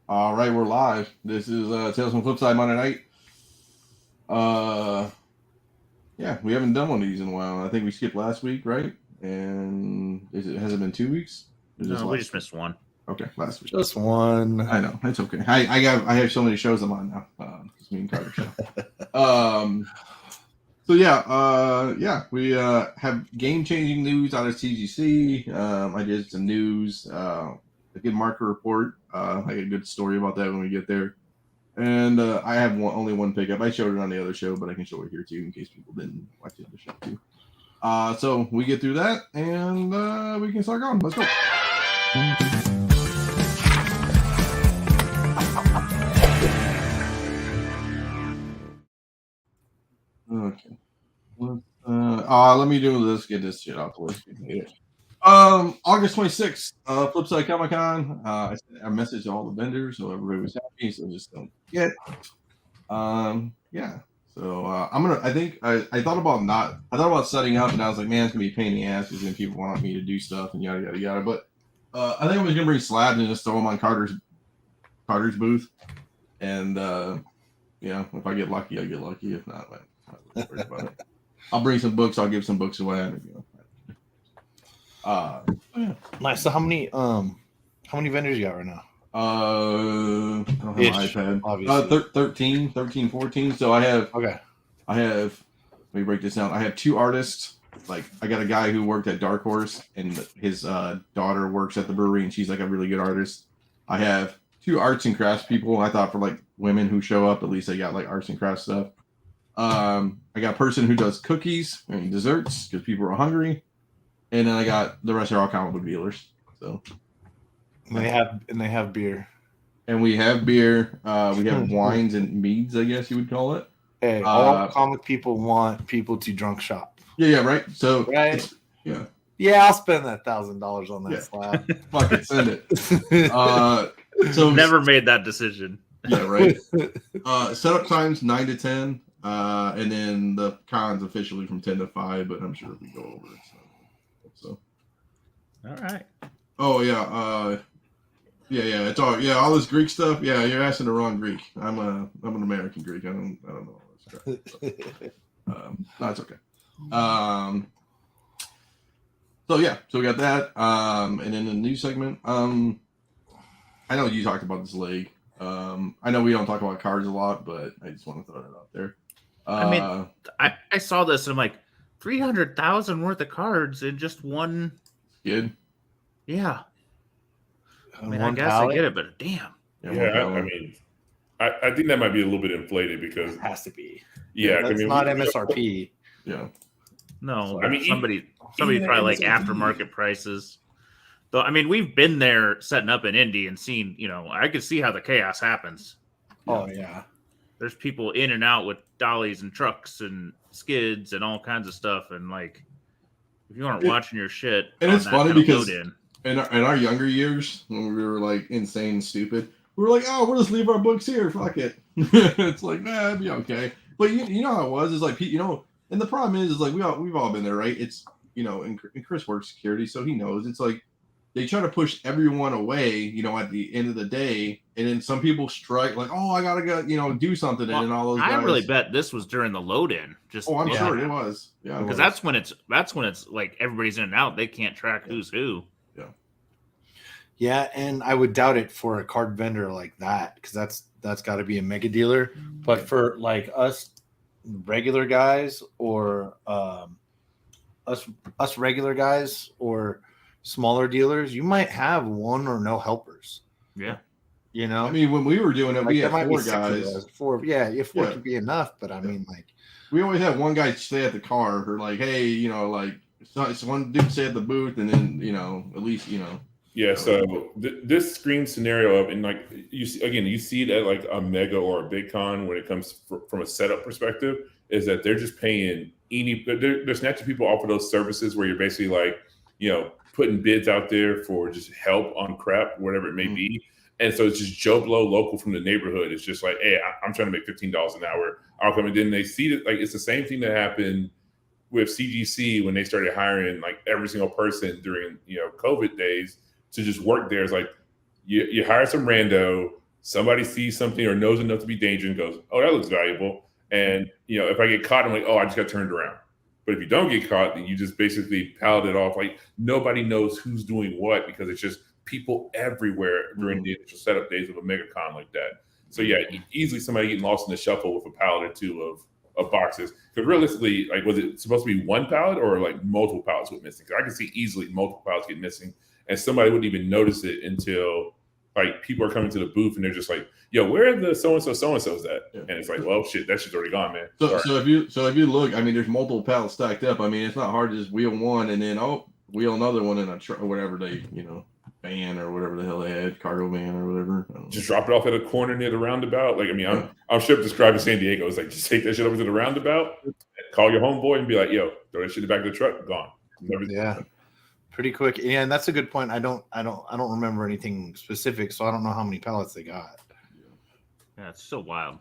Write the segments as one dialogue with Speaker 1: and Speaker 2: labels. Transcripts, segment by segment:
Speaker 1: All right, we're live. This is Tales from the Flipside Monday night. Yeah, we haven't done one of these in a while. I think we skipped last week, right? And has it been 2 weeks?
Speaker 2: No, we just missed one.
Speaker 1: Okay, last week.
Speaker 3: Just one.
Speaker 1: I know it's okay. I have so many shows I'm on now. It's me and Carter show. So we have game-changing news out of CGC. I did some news, a good marker report. I got a good story about that when we get there. And I have only one pickup. I showed it on the other show, but I can show it here too in case people didn't watch the other show too. So we get through that, and we can start going. Let's go. Okay. Let me do this. Get this shit out the way. August 26th, Flipside Comic Con. I sent a message to all the vendors, so everybody was happy. So just don't forget. Yeah. So I thought about setting up, and I was like, man, it's gonna be a pain in the ass because then people want me to do stuff and yada yada yada. But I think I was gonna bring slabs and just throw them on Carter's booth, and if I get lucky, I get lucky. If not, I'm not worried about it. I'll bring some books. I'll give some books away.
Speaker 3: Nice. So how many vendors you got right now?
Speaker 1: I don't have an iPad.
Speaker 3: Obviously.
Speaker 1: 13, 14. So I have.
Speaker 3: Okay.
Speaker 1: Let me break this down. I have 2 artists. Like I got a guy who worked at Dark Horse, and his daughter works at the brewery, and she's like a really good artist. I have 2 arts and crafts people. I thought for like women who show up, at least they got like arts and crafts stuff. I got a person who does cookies and desserts because people are hungry. And then I got the rest are all comic book dealers. So
Speaker 3: and they have beer.
Speaker 1: And we have beer. We have wines and meads, I guess you would call it.
Speaker 3: Hey, all comic people want people to drunk shop.
Speaker 1: Yeah, right. So
Speaker 3: right.
Speaker 1: Yeah,
Speaker 3: I'll spend that $1,000 on that slab.
Speaker 1: Fuck it, send it. So
Speaker 2: never made that decision.
Speaker 1: Yeah, right. Setup times 9 to 10, and then the con's officially from 10 to 5. But I'm sure we go over it. So.
Speaker 2: All right.
Speaker 1: Oh yeah. Yeah. It's all this Greek stuff. Yeah, you're asking the wrong Greek. I'm an American Greek. I don't know all this crap. That's okay. So we got that. And then the news segment. I know you talked about this league. I know we don't talk about cards a lot, but I just want to throw that out there.
Speaker 2: I saw this and I'm like, 300,000 worth of cards in just one
Speaker 1: skid.
Speaker 2: Yeah. I guess I get it, but damn.
Speaker 4: I think that might be a little bit inflated because
Speaker 3: it has to be.
Speaker 4: Yeah,
Speaker 3: that's not MSRP.
Speaker 1: Yeah.
Speaker 2: No, somebody probably like aftermarket prices. Though we've been there setting up in Indy and seen, I could see how the chaos happens.
Speaker 3: Oh yeah.
Speaker 2: There's people in and out with dollies and trucks and skids and all kinds of stuff, and like if you aren't watching your shit,
Speaker 1: and it's funny because in our younger years when we were like insane and stupid, we were like, oh, we'll just leave our books here, fuck it. It's like, nah, it'd be okay. But you know how it was? It's like, and the problem is like we've all been there, right? It's and Chris works security, so he knows. It's like they try to push everyone away, at the end of the day, and then some people strike like, oh, I gotta go, do something, and then all those guys.
Speaker 2: I really bet this was during the load-in.
Speaker 1: I'm sure it was. Yeah,
Speaker 2: because that's when it's like everybody's in and out. They can't track who's who.
Speaker 1: Yeah.
Speaker 3: Yeah, and I would doubt it for a card vendor like that because that's got to be a mega dealer. But for like us regular guys or us regular guys or smaller dealers, you might have one or no helpers.
Speaker 2: Yeah.
Speaker 1: When we were doing it, we had 4 guys.
Speaker 3: 4 could be enough, but
Speaker 1: we always had one guy stay at the car or like, hey, so one dude stay at the booth, and then at least
Speaker 4: Yeah, so this screen scenario of, and like you see it at like a mega or a big con when it comes from a setup perspective, is that they're just paying they're snatching people off of those services where you're basically like, putting bids out there for just help on crap, whatever it may be. And so it's just Joe Blow local from the neighborhood. It's just like, hey, I'm trying to make $15 an hour. I'll come. And then they see that like it's the same thing that happened with CGC when they started hiring like every single person during COVID days to just work there. It's like you hire some rando, somebody sees something or knows enough to be dangerous and goes, "Oh, that looks valuable." And if I get caught, I'm like, "Oh, I just got turned around." But if you don't get caught, then you just basically pallet it off. Like nobody knows who's doing what because it's just people everywhere during the initial setup days of a MegaCon like that. So yeah, easily somebody getting lost in the shuffle with a pallet or two of boxes. Because realistically, like, was it supposed to be one pallet or like multiple pallets went missing? Because I can see easily multiple pallets get missing, and somebody wouldn't even notice it until like people are coming to the booth and they're just like, "Yo, where are the so and so's at?" Yeah. And it's like, well, shit, that shit's already gone, man.
Speaker 1: So if you look, I mean, there's multiple pallets stacked up. I mean, it's not hard to just wheel one and then wheel another one in a truck or whatever they van or whatever the hell they had, cargo van or whatever.
Speaker 4: Just drop it off at a corner near the roundabout. Like, I mean, I'm sure described in San Diego. It's like, just take that shit over to the roundabout, call your homeboy and be like, "Yo, throw that shit in the back of the truck, gone."
Speaker 3: Yeah. Pretty quick. Yeah, and that's a good point. I don't remember anything specific, so I don't know how many pallets they got.
Speaker 2: Yeah, it's so wild.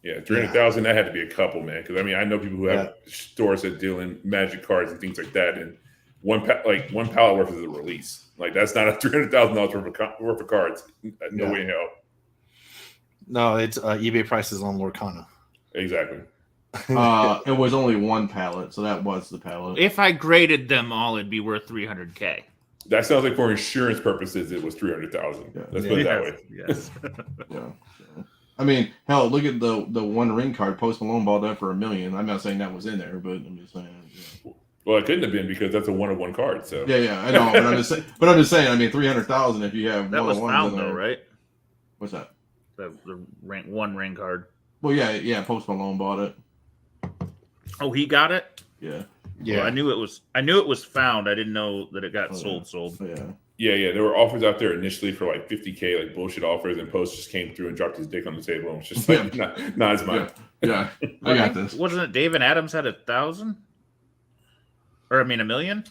Speaker 4: Yeah, 300,000, that had to be a couple, man. Because I mean, I know people who have stores that deal in magic cards and things like that, and one pallet worth is a release. Like that's not a $300,000 worth of cards. No way in hell.
Speaker 3: No, it's eBay prices on Lorcana.
Speaker 4: Exactly.
Speaker 1: It was only one pallet, so that was the pallet.
Speaker 2: If I graded them all, it'd be worth $300K.
Speaker 4: That sounds like for insurance purposes, it was 300,000. Let's put it that way.
Speaker 2: Yes.
Speaker 1: Yeah. I mean, hell, look at the One Ring card. Post Malone bought that for $1 million. I'm not saying that was in there, but I'm just saying. Yeah.
Speaker 4: Well, it couldn't have been because that's a 1-of-1 card. So
Speaker 1: yeah, I know, but I'm just saying. I mean, 300,000 if you have
Speaker 2: that was
Speaker 1: found
Speaker 2: though, right?
Speaker 1: What's that?
Speaker 2: The One Ring card.
Speaker 1: Well, yeah. Post Malone bought it.
Speaker 2: Oh, he got it.
Speaker 1: Yeah.
Speaker 2: Well, I knew it was found. I didn't know that it got sold.
Speaker 4: Yeah. There were offers out there initially for like $50K, like bullshit offers, and Post just came through and dropped his dick on the table and was just like, "Not as much."
Speaker 1: Yeah. I got this.
Speaker 2: Wasn't it David Adams had 1,000? Or $1 million?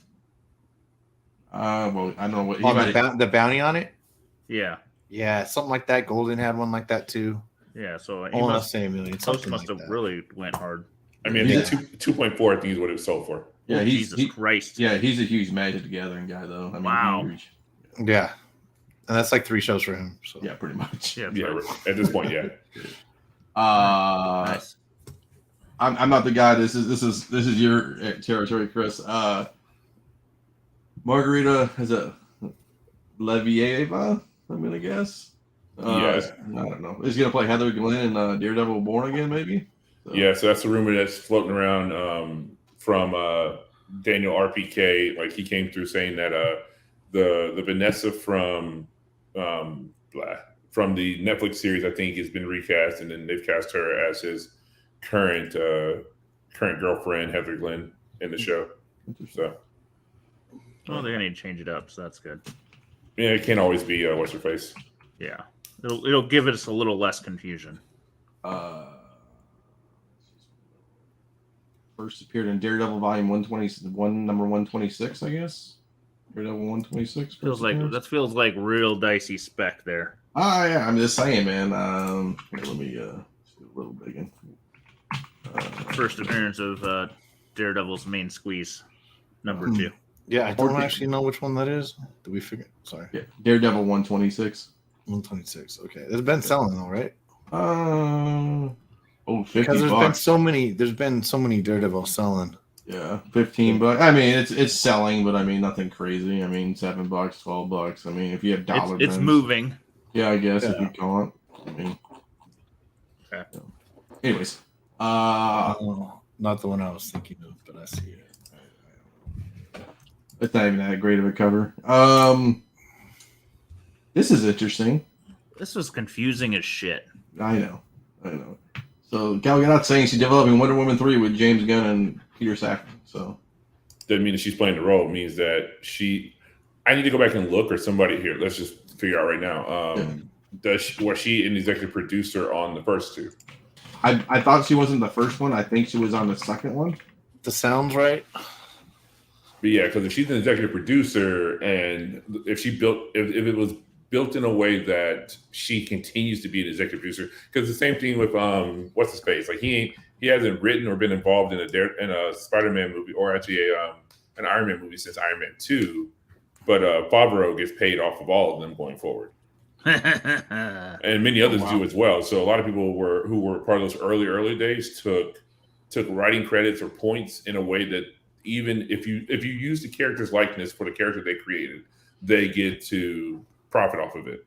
Speaker 1: Well, I don't know what
Speaker 3: the bounty on it.
Speaker 2: Yeah,
Speaker 3: something like that. Golden had one like that too.
Speaker 2: Yeah, so
Speaker 3: he must say $1 million.
Speaker 2: Post must have really went hard.
Speaker 4: I mean, I think 2.4, I think is what it was sold for.
Speaker 1: Yeah,
Speaker 2: Jesus Christ.
Speaker 1: Yeah, he's a huge Magic the Gathering guy, though. I mean,
Speaker 2: wow.
Speaker 1: Huge.
Speaker 3: Yeah, and that's like 3 shows for him. So.
Speaker 1: Yeah, pretty much.
Speaker 4: Yeah, at this point, yeah.
Speaker 2: Nice.
Speaker 1: I'm not the guy. This is your territory, Chris. Margarita has a Levieva, I'm gonna guess.
Speaker 4: Yes.
Speaker 1: I don't know. Is he gonna play Heather Glenn in Daredevil Born Again, maybe?
Speaker 4: So. Yeah, so that's a rumor that's floating around from Daniel RPK. Like he came through saying that the Vanessa from the Netflix series, I think, has been recast, and then they've cast her as his current girlfriend, Heather Glenn, in the show. So,
Speaker 2: well, they're gonna need to change it up, so that's good.
Speaker 4: Yeah, it can't always be what's her face.
Speaker 2: Yeah, it'll give us a little less confusion.
Speaker 1: First appeared in Daredevil Volume 121, number 126, I guess. Daredevil 126.
Speaker 2: Feels like real dicey spec there.
Speaker 1: Yeah, I'm just saying, man. Let me do a little digging.
Speaker 2: First appearance of Daredevil's main squeeze, number 2.
Speaker 3: Yeah, I don't actually know which one that is. Did we figure? Sorry.
Speaker 1: Yeah, Daredevil 126.
Speaker 3: 126. Okay, it's been selling though, right?
Speaker 1: 50
Speaker 3: because there's
Speaker 1: bucks.
Speaker 3: been so many Daredevil selling.
Speaker 1: Yeah, $15. I mean, it's selling, but I mean nothing crazy. I mean, $7, $12. I mean, if you have dollar,
Speaker 2: it's moving.
Speaker 1: Yeah, I guess if you call it. I mean,
Speaker 2: okay.
Speaker 1: So. Anyways,
Speaker 3: not the one I was thinking of, but I see it.
Speaker 1: It's not even that great of a cover. This is interesting.
Speaker 2: This was confusing as shit.
Speaker 1: I know. So Gal Gadot's saying she's developing Wonder Woman 3 with James Gunn and Peter Safran. So
Speaker 4: doesn't mean that she's playing the role. It means that I need to go back and look, or somebody here. Let's just figure out right now. Was she an executive producer on the first 2?
Speaker 1: I thought she wasn't the first one. I think she was on the second one.
Speaker 3: That sounds right.
Speaker 4: But yeah, because if she's an executive producer, and if it was built in a way that she continues to be an executive producer, because the same thing with what's his face, like he hasn't written or been involved in a Spider-Man movie, or actually an Iron Man movie since Iron Man 2, but Favreau gets paid off of all of them going forward. and many others do as well. So a lot of people who were part of those early days took writing credits or points in a way that even if you use the character's likeness for the character they created, they get to profit off of it.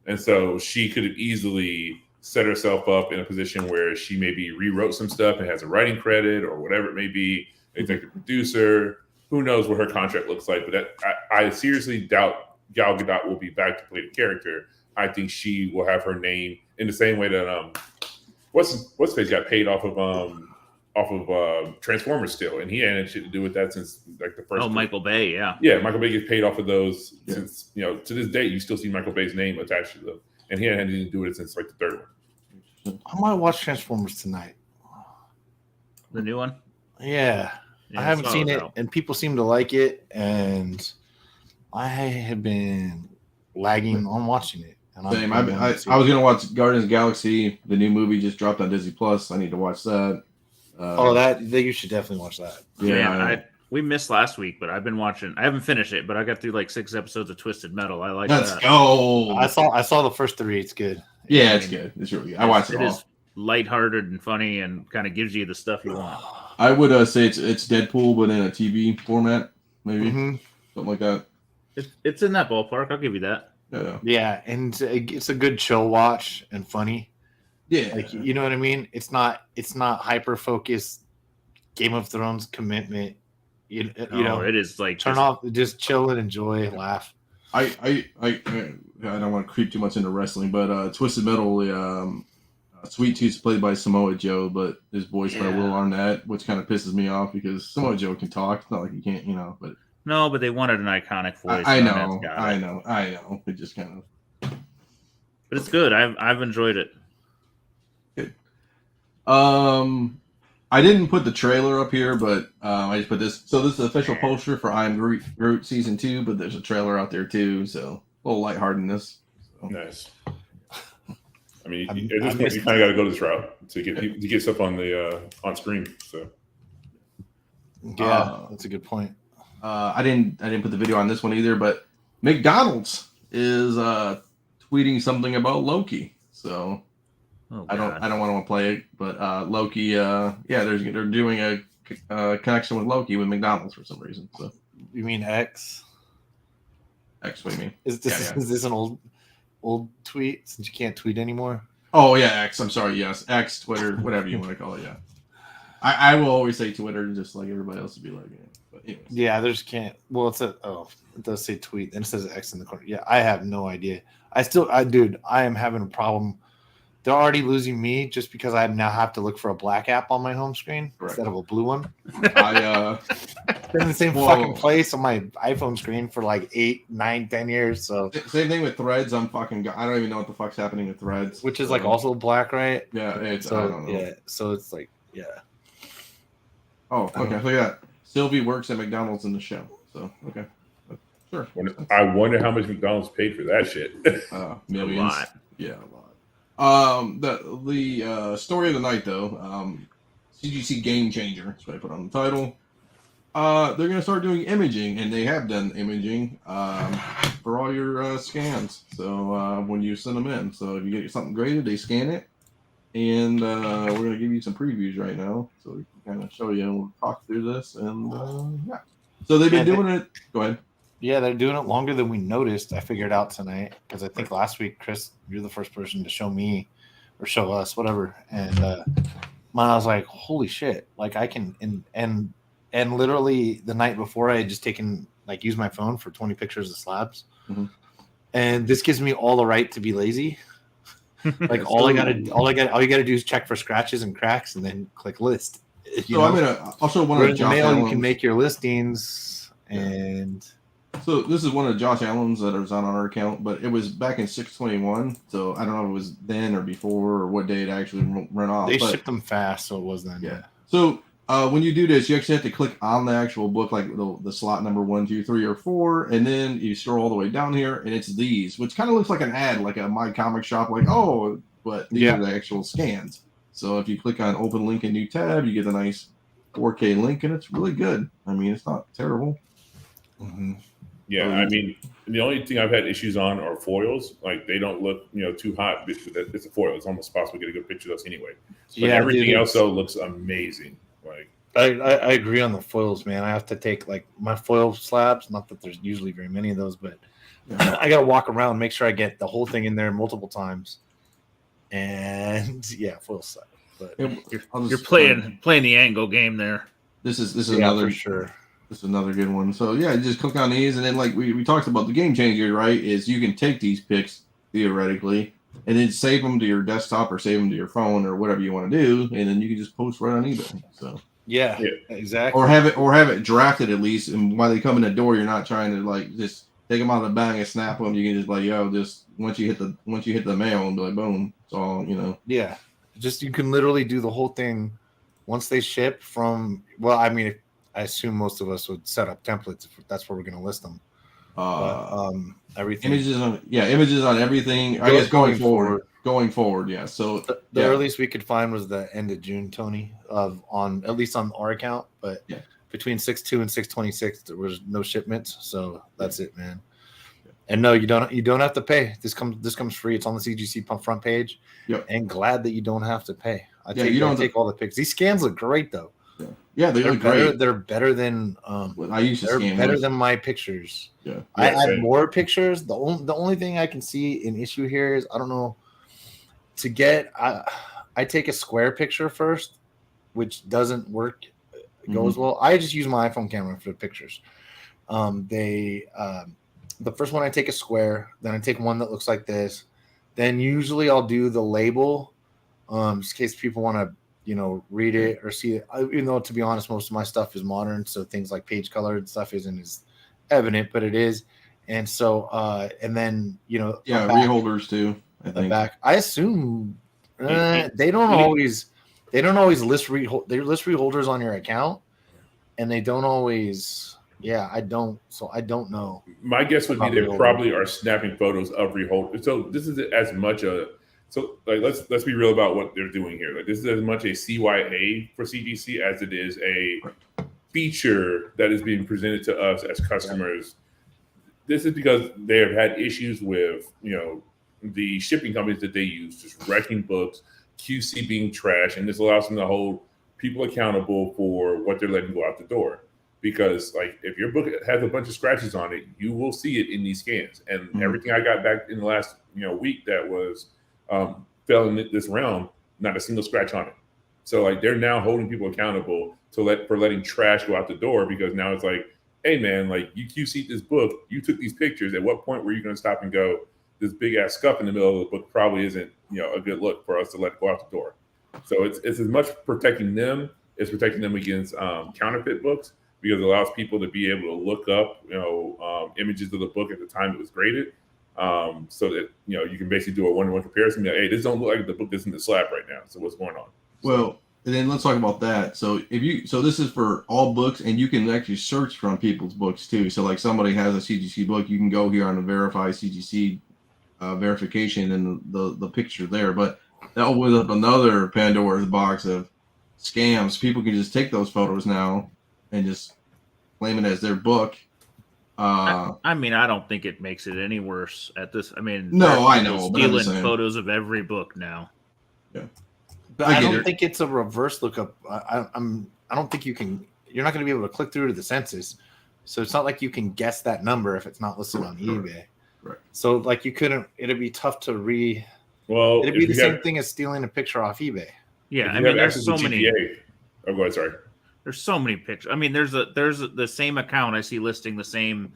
Speaker 4: And so she could have easily set herself up in a position where she maybe rewrote some stuff and has a writing credit or whatever it may be, executive producer. Who knows what her contract looks like? But I seriously doubt Gal Gadot will be back to play the character. I think she will have her name in the same way that what's face got paid off of Transformers still, and he hadn't shit to do with that since like the first.
Speaker 2: Oh, Michael Bay, yeah.
Speaker 4: Yeah, Michael Bay gets paid off of those since, to this day you still see Michael Bay's name attached to them, and he hadn't had anything to do with it since like the third one.
Speaker 3: I might watch Transformers tonight.
Speaker 2: The new one?
Speaker 3: Yeah, I haven't seen it, and people seem to like it, and I have been lagging on watching it. And
Speaker 1: same. I was gonna watch Guardians of the Galaxy. The new movie just dropped on Disney Plus. I need to watch that.
Speaker 3: You should definitely watch that.
Speaker 2: Yeah, we missed last week, but I've been watching. I haven't finished it, but I got through like 6 episodes of Twisted Metal. I like that.
Speaker 1: Let's go.
Speaker 3: I saw the first 3. It's good.
Speaker 1: Yeah, it's good. It's really good. I watched it all. It is
Speaker 2: lighthearted and funny, and kind of gives you the stuff you want.
Speaker 1: I would say it's Deadpool, but in a TV format, maybe something like that.
Speaker 2: It's in that ballpark. I'll give you that.
Speaker 3: Yeah, and it's a good chill watch and funny.
Speaker 1: Yeah,
Speaker 3: like you know what I mean. It's not hyper focused Game of Thrones commitment. You know,
Speaker 2: it is like
Speaker 3: turn off, just chill and enjoy, laugh.
Speaker 1: I don't want to creep too much into wrestling, but Twisted Metal, Sweet Tooth's played by Samoa Joe, but is voiced by Will Arnett, which kind of pisses me off because Samoa Joe can talk. It's not like he can't, but.
Speaker 2: No, but they wanted an iconic voice.
Speaker 1: I know. It just kind of.
Speaker 2: But it's good. I've enjoyed it.
Speaker 1: Good. I didn't put the trailer up here, but I just put this. So this is the official poster for I Am Groot Season 2, but there's a trailer out there too, so a little lightheartedness. So.
Speaker 4: Nice. I mean, at this point, you kind of got to go this route to get stuff on the on screen. So.
Speaker 3: Yeah, that's a good point.
Speaker 1: I didn't put the video on this one either, but McDonald's is tweeting something about Loki. So I don't want to play it, but Loki, they're doing a connection with Loki with McDonald's for some reason. So
Speaker 3: you mean X?
Speaker 1: X, what do you mean?
Speaker 3: Is this an old tweet since you can't tweet anymore?
Speaker 1: Oh yeah, X. I'm sorry. Yes, X, Twitter, whatever you want to call it. Yeah, I will always say Twitter, just like everybody else would be like. But anyways. Yeah,
Speaker 3: there's can't. Well, it does say tweet, and it says X in the corner. Yeah, I have no idea. I am having a problem. They're already losing me just because I now have to look for a black app on my home screen instead of a blue one.
Speaker 1: I
Speaker 3: been in the same fucking place on my iPhone screen for like 8, 9, 10 years. So
Speaker 1: same thing with Threads. I don't even know what the fuck's happening with Threads,
Speaker 3: which is like also black, right?
Speaker 1: Yeah, I don't know.
Speaker 3: Yeah, so it's like
Speaker 1: Oh, okay. Look at that. Sylvie works at McDonald's in the show. So okay, sure.
Speaker 4: I wonder how much McDonald's paid for that shit.
Speaker 1: Millions.
Speaker 2: A lot.
Speaker 1: Yeah, a lot. The story of the night though, CGC Game Changer. That's what I put on the title. They're gonna start doing imaging, and they have done imaging for all your scans. So when you send them in, so if you get something graded, they scan it, and we're gonna give you some previews right now, so we can kind of show you, and we'll talk through this. And so they've been doing it. Go ahead.
Speaker 3: Yeah, they're doing it longer than we noticed. I figured out tonight because I think last week, Chris, you're the first person to show me or show us, whatever. And I was like, holy shit! Like I can and literally the night before I had just used my phone for 20 pictures of slabs. Mm-hmm. And this gives me all the right to be lazy. Like all you gotta do is check for scratches and cracks and then click list.
Speaker 1: I'll show one of Josh Allen's.
Speaker 3: You can make your listings and
Speaker 1: so this is one of Josh Allen's that was on our account, but it was back in 6/21. So I don't know if it was then or before or what day it actually ran off.
Speaker 3: They shipped them fast, so it was then.
Speaker 1: Yeah. So when you do this, you actually have to click on the actual book, like the slot number 1, 2, 3, or 4, and then you scroll all the way down here, and it's these, which kind of looks like an ad, like a My Comic Shop, but these are the actual scans. So if you click on Open Link in New Tab, you get a nice 4K link, and it's really good. I mean, it's not terrible.
Speaker 3: Mm-hmm.
Speaker 4: Yeah, I mean, the only thing I've had issues on are foils. Like they don't look, too hot. It's a foil. It's almost possible to get a good picture of those anyway. But everything else though looks amazing. Like
Speaker 3: I agree on the foils, man. I have to take like my foil slabs. Not that there's usually very many of those, but I got to walk around, make sure I get the whole thing in there multiple times. And yeah, foil slab. But
Speaker 2: you're playing the angle game there.
Speaker 1: This is another
Speaker 3: for sure.
Speaker 1: This is another good one. So yeah, just click on these, and then like we talked about, the game changer, right? Is you can take these pics theoretically, and then save them to your desktop or save them to your phone or whatever you want to do, and then you can just post right on eBay. So
Speaker 3: yeah, exactly.
Speaker 1: Or have it drafted at least, and while they come in the door, you're not trying to like just take them out of the bag and snap them. You can just like just once you hit the mail and be like boom, it's all
Speaker 3: Yeah, just you can literally do the whole thing once they ship from. Well, I mean, I assume most of us would set up templates if that's where we're going to list them. Everything
Speaker 1: images on everything. I guess going forward, yeah. So
Speaker 3: the earliest we could find was the end of June, Tony, on at least on our account. But between 6/2 and 6/26, there was no shipments. So that's it, man. And no, you don't have to pay. This comes free. It's on the CGC front page. Yep. And glad that you don't have to pay. I take all the pics. These scans look great though.
Speaker 1: Yeah, they look great.
Speaker 3: They're better than
Speaker 1: I used to scan
Speaker 3: better than my pictures.
Speaker 1: Yeah,
Speaker 3: I add more pictures. The only thing I can see an issue here is I don't know. To get I take a square picture first, which doesn't work. Goes well. I just use my iPhone camera for the pictures. The first one I take a square, then I take one that looks like this. Then usually I'll do the label, just in case people want to read it or see it. Even though, to be honest, most of my stuff is modern, so things like page color and stuff isn't as evident, but it is. And so, and then
Speaker 1: reholders too. I think
Speaker 3: back. I assume they don't always list reholders on your account, and they don't always. Yeah, I don't. So I don't know.
Speaker 4: My guess would be they probably are snapping photos of reholders. So this is as much a. So like let's be real about what they're doing here. Like this is as much a CYA for CGC as it is a feature that is being presented to us as customers. This is because they have had issues with the shipping companies that they use just wrecking books, QC being trash, and this allows them to hold people accountable for what they're letting go out the door. Because like if your book has a bunch of scratches on it, you will see it in these scans. And everything I got back in the last week that was fell in this realm, not a single scratch on it. So like they're now holding people accountable for letting trash go out the door, because now it's like, hey man, like you QC'd this book, you took these pictures. At what point were you going to stop and go, this big ass scuff in the middle of the book probably isn't a good look for us to let go out the door. So it's as much protecting them as protecting them against counterfeit books, because it allows people to be able to look up images of the book at the time it was graded, so that you can basically do a one-to-one comparison. Hey, this don't look like the book that's in the slab right now. So what's going on?
Speaker 1: Well, and then let's talk about that. So this is for all books, and you can actually search from people's books too. So like somebody has a CGC book, you can go here on the verify CGC verification and the picture there. But that opens up another Pandora's box of scams. People can just take those photos now and just claim it as their book.
Speaker 2: I mean, I don't think it makes it any worse at this. I mean,
Speaker 1: no, I know.
Speaker 2: Stealing photos of every book now.
Speaker 1: Yeah,
Speaker 3: but I don't think it's a reverse lookup. I don't think you can. You're not going to be able to click through to the census, so it's not like you can guess that number if it's not listed on eBay.
Speaker 1: Right.
Speaker 3: So like you couldn't. It'd be tough to
Speaker 4: Well,
Speaker 3: it'd be the same thing as stealing a picture off eBay.
Speaker 2: Yeah, I mean, there's so many.
Speaker 4: Oh, go ahead. Sorry.
Speaker 2: There's so many pictures. I mean, there's the same account I see listing the same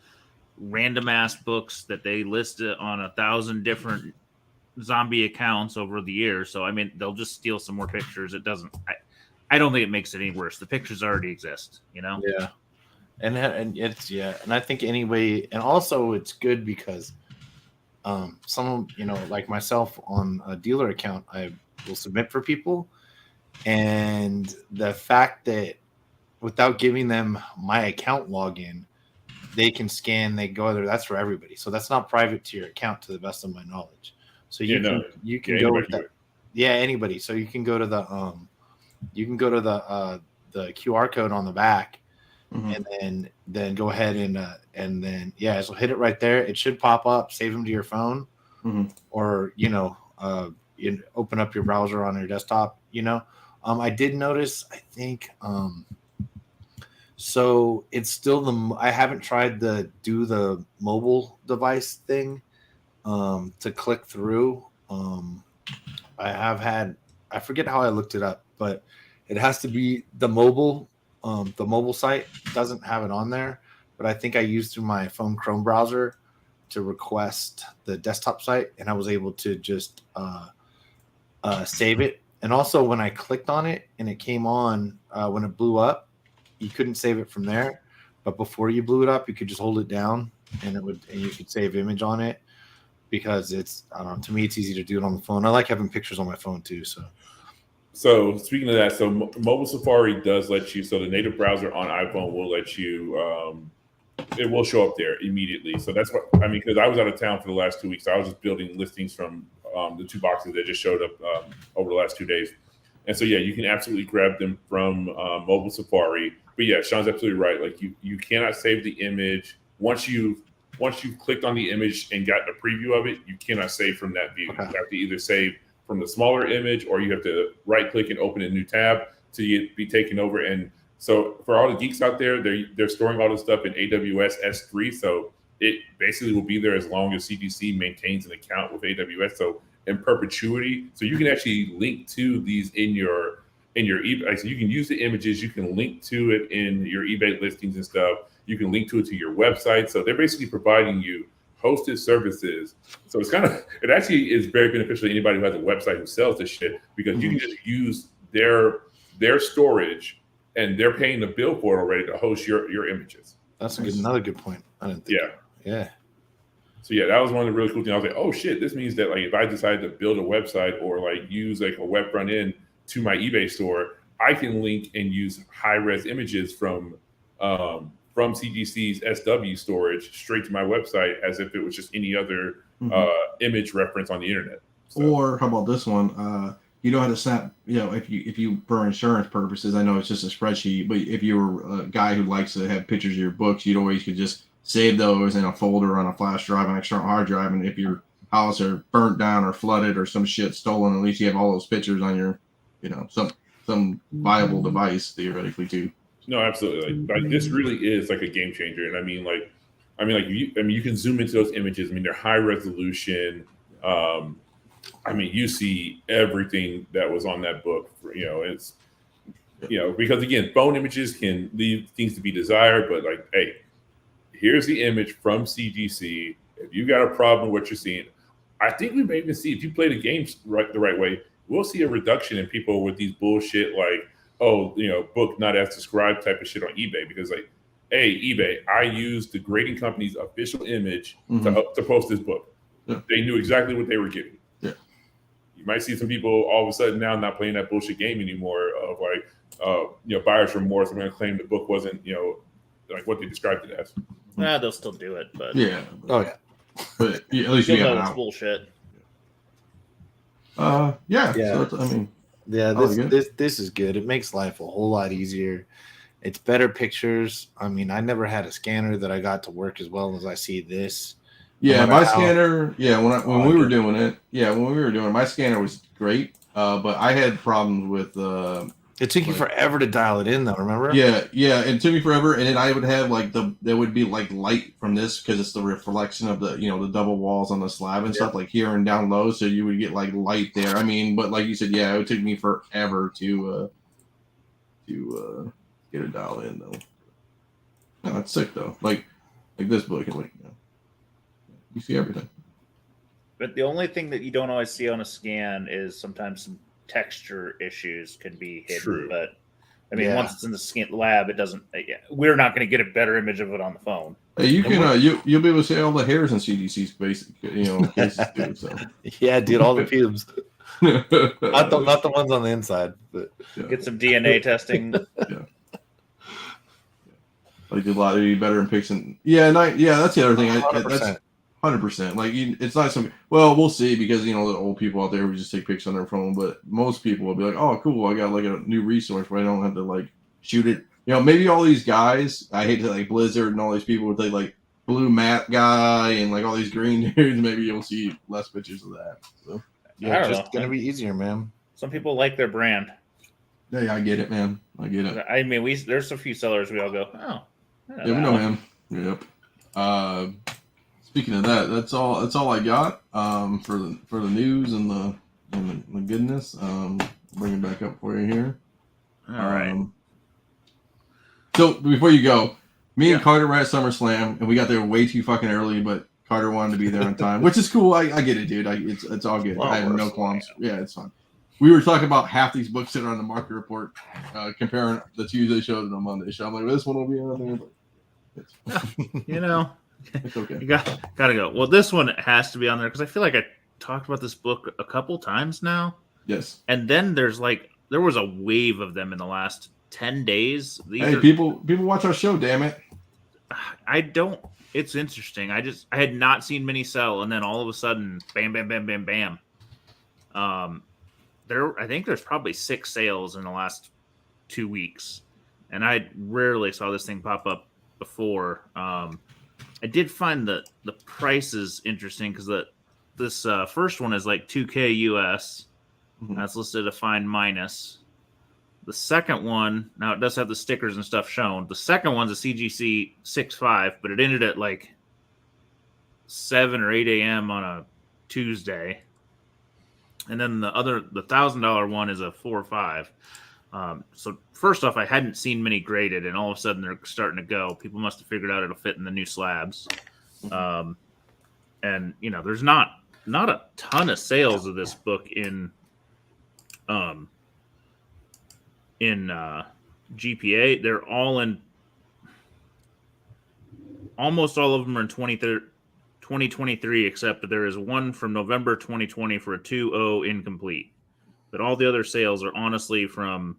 Speaker 2: random ass books that they list on 1,000 different zombie accounts over the years. So I mean, they'll just steal some more pictures. It doesn't. I don't think it makes it any worse. The pictures already exist.
Speaker 3: Yeah, and it's and I think anyway, and also it's good because some like myself on a dealer account, I will submit for people, and the fact that without giving them my account login, they can scan, they go there. That's for everybody. So that's not private to your account, to the best of my knowledge. So you can go with that. Yeah, anybody. So you can go to the the QR code on the back, and then go ahead and then so hit it right there. It should pop up. Save them to your phone, or you open up your browser on your desktop. I did notice. I think so. It's still I haven't tried the mobile device thing to click through. I forget how I looked it up, but it has to be the mobile site doesn't have it on there, but I think I used through my phone Chrome browser to request the desktop site, and I was able to just save it. And also when I clicked on it and it came on, when it blew up, you couldn't save it from there, but before you blew it up, you could just hold it down and you could save image on it. Because to me, it's easy to do it on the phone. I like having pictures on my phone too.
Speaker 4: So speaking of that, mobile Safari does let you. So the native browser on iPhone will let you. It will show up there immediately. So that's what I mean. Because I was out of town for the last 2 weeks, I was just building listings from the 2 boxes that just showed up over the last 2 days. And so you can absolutely grab them from mobile Safari. But yeah, Sean's absolutely right. Like you cannot save the image once you've clicked on the image and got a preview of it, you cannot save from that view. Okay. You have to either save from the smaller image, or you have to right click and open a new tab to be taken over. And so for all the geeks out there, they're storing all this stuff in AWS S3. So it basically will be there as long as CGC maintains an account with AWS. So in perpetuity. So you can actually link to these in your eBay. So you can use the images, you can link to it in your eBay listings and stuff. You can link to it to your website. So they're basically providing you hosted services. So it actually is very beneficial to anybody who has a website who sells this shit, because you can just use their storage, and they're paying the bill for it already to host your images.
Speaker 3: That's another good point. I didn't think. Yeah.
Speaker 4: So that was one of the really cool things. I was like, oh shit, this means that like if I decide to build a website or like use like a web front end to my eBay store, I can link and use high res images from CGC's SW storage straight to my website as if it was just any other image reference on the internet. So.
Speaker 1: Or how about this one? You know how to snap, if you for insurance purposes, I know it's just a spreadsheet, but if you're a guy who likes to have pictures of your books, could just save those in a folder on a flash drive, an external hard drive, and if your house are burnt down or flooded or some shit stolen, at least you have all those pictures on your, some viable device theoretically too.
Speaker 4: No, absolutely. Like this really is like a game changer, and you can zoom into those images. They're high resolution. You see everything that was on that book. It's because again, phone images can leave things to be desired, but like, hey, here's the image from CGC. If you got a problem with what you're seeing, I think we may even see, if you play the games the right way, we'll see a reduction in people with these bullshit like, book not as described type of shit on eBay, because like, hey, eBay, I used the grading company's official image to post this book. Yeah. They knew exactly what they were getting.
Speaker 1: Yeah.
Speaker 4: You might see some people all of a sudden now not playing that bullshit game anymore of like, buyer's remorse. I'm going to claim the book wasn't, like what they described it as.
Speaker 2: Nah, they'll still do it, but
Speaker 1: yeah.
Speaker 3: Oh yeah.
Speaker 1: But at least you
Speaker 2: know it's bullshit.
Speaker 1: Yeah. So
Speaker 3: this is good. It makes life a whole lot easier. It's better pictures. I never had a scanner that I got to work as well as I see this.
Speaker 1: Yeah, my scanner. Yeah, when we were doing it, my scanner was great. But I had problems with.
Speaker 3: It took you forever to dial it in, though. Remember?
Speaker 1: Yeah, it took me forever, and then I would have like there would be like light from this because it's the reflection of the the double walls on the slab and stuff like here and down low, so you would get like light there. But like you said, it took me forever to get it dialed in though. No, it's sick though. Like this book, like you see everything.
Speaker 2: But the only thing that you don't always see on a scan is sometimes some texture issues can be hidden.
Speaker 4: True.
Speaker 2: But once it's in the scan lab, it doesn't. We're not going to get a better image of it on the phone.
Speaker 1: Hey, you can you'll be able to see all the hairs in CGC's basic cases too. So
Speaker 3: yeah, dude, all the pubes. not the ones on the inside, but
Speaker 2: get some DNA testing.
Speaker 1: Yeah. Like a lot of better in picking. Yeah, that's the other thing.
Speaker 3: 100%.
Speaker 1: That's 100%. Like it's not some. Well, we'll see, because the old people out there who just take pictures on their phone. But most people will be like, "Oh, cool! I got like a new resource where I don't have to like shoot it maybe all these guys, I hate to like Blizzard and all these people would take like blue matte guy and like all these green dudes. Maybe you'll see less pictures of that. So
Speaker 3: Yeah,
Speaker 2: I don't
Speaker 3: just
Speaker 2: know.
Speaker 3: gonna be easier, man.
Speaker 2: Some people like their brand.
Speaker 1: yeah, I get it, man. I get it.
Speaker 2: I mean, there's a few sellers we all go, oh,
Speaker 1: Yeah, we know him. Yep. Speaking of that, that's all I got for the news and the goodness. Bring it back up for you here.
Speaker 2: All right.
Speaker 1: So before you go, me and Carter were at SummerSlam and we got there way too fucking early, but Carter wanted to be there on time, which is cool. I get it, dude. It's all good.
Speaker 2: Well,
Speaker 1: I have no qualms. Yeah, it's fine. We were talking about half these books that are on the market report, comparing the Tuesday show to the Monday show. I'm like, this one will be on there. But it's okay.
Speaker 2: You gotta go. Well, this one has to be on there because I feel like I talked about this book a couple times now.
Speaker 1: Yes.
Speaker 2: And then there was a wave of them in the last 10 days.
Speaker 1: People watch our show, damn it.
Speaker 2: It's interesting. I had not seen many sell, and then all of a sudden, bam, bam, bam, bam, bam. I think there's probably 6 sales in the last 2 weeks, and I rarely saw this thing pop up before. I did find the prices interesting because this first one is like $2,000 US.
Speaker 1: Mm-hmm.
Speaker 2: That's listed a fine minus. The second one, now it does have the stickers and stuff shown. The second one's a CGC 6.5, but it ended at like 7 or 8 a.m. on a Tuesday. And then the $1,000 one is a 4.5. So first off, I hadn't seen many graded, and all of a sudden they're starting to go. People must have figured out it'll fit in the new slabs. And there's not a ton of sales of this book in GPA. They're all in. Almost all of them are in 2023, except that there is one from November 2020 for a 2.0 incomplete. But all the other sales are honestly from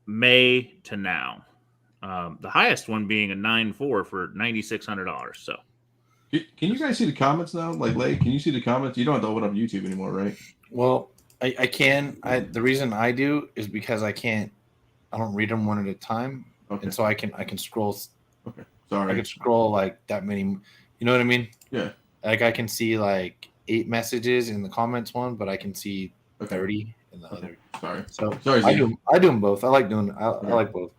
Speaker 2: May to now. The highest one being a 9.4 for $9,600. So,
Speaker 1: can you guys see the comments now? Like, can you see the comments? You don't have to open up YouTube anymore, right?
Speaker 3: Well, I can. The reason I do is because I don't read them one at a time, and so I can scroll.
Speaker 1: Okay, sorry.
Speaker 3: I can scroll like that many. You know what I mean?
Speaker 1: Yeah.
Speaker 3: Like I can see like 8 messages in the comments one, but I can see 30 in the other.
Speaker 1: Sorry.
Speaker 3: So
Speaker 1: sorry.
Speaker 3: I do them both. I like doing. I like both.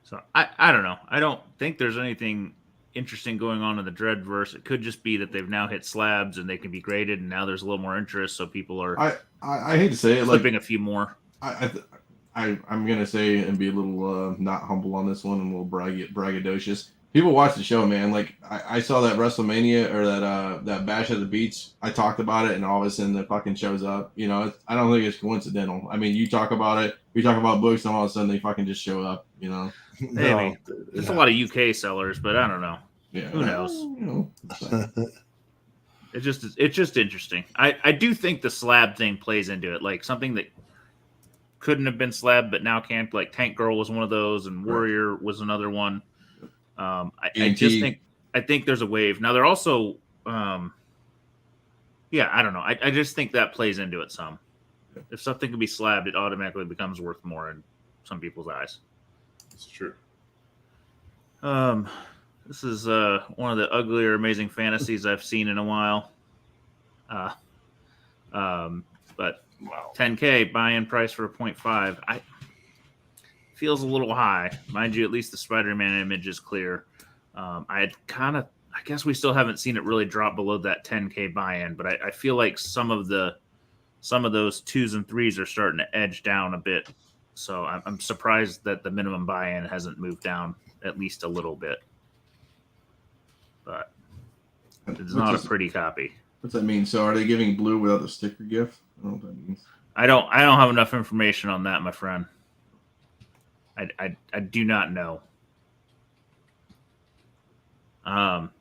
Speaker 2: So I don't know. I don't think there's anything interesting going on in the Dreadverse. It could just be that they've now hit slabs and they can be graded, and now there's a little more interest, so people are.
Speaker 1: I hate to say it,
Speaker 2: flipping a few more.
Speaker 1: I'm gonna say and be a little not humble on this one and a little braggadocious. People watch the show, man. Like I saw that WrestleMania or that Bash at the Beach. I talked about it, and all of a sudden it fucking shows up. I don't think it's coincidental. I mean, you talk about it, we talk about books, and all of a sudden they fucking just show up.
Speaker 2: Maybe there's a lot of UK sellers, but I don't know.
Speaker 1: Yeah,
Speaker 2: who knows? It's just interesting. I do think the slab thing plays into it, like something that couldn't have been slab but now can't. Like Tank Girl was one of those, and Warrior was another one. I think there's a wave now. They're also, I don't know. I just think that plays into it some. If something can be slabbed, it automatically becomes worth more in some people's eyes.
Speaker 4: It's true.
Speaker 2: This is one of the uglier Amazing Fantasies I've seen in a while. But
Speaker 4: Wow.
Speaker 2: 10K buy-in price for a 0.5. Feels a little high. Mind you, at least the Spider-Man image is clear. I guess we still haven't seen it really drop below that 10K buy-in, but I feel like some of those 2s and 3s are starting to edge down a bit. So I'm surprised that the minimum buy-in hasn't moved down at least a little bit. But it's not a pretty copy.
Speaker 1: What's that mean? So are they giving blue without the sticker gift? I don't know what that means. I
Speaker 2: don't have enough information on that, my friend. I do not know.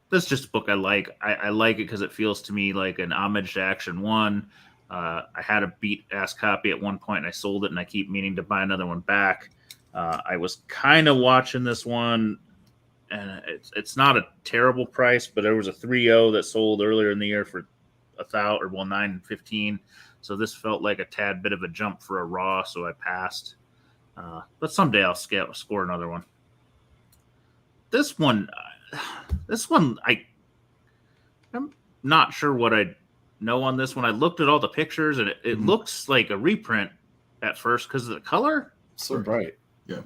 Speaker 2: This is just a book I like. I like it because it feels to me like an homage to Action 1. I had a beat-ass copy at one point, and I sold it, and I keep meaning to buy another one back. I was kind of watching this one, and it's not a terrible price, but there was a 3.0 that sold earlier in the year for $9.15. So this felt like a tad bit of a jump for a raw, so I passed. But someday I'll score another one. This one, I'm not sure what I know on this one. I looked at all the pictures, and it looks like a reprint at first because of the color.
Speaker 3: So bright.
Speaker 1: Yeah.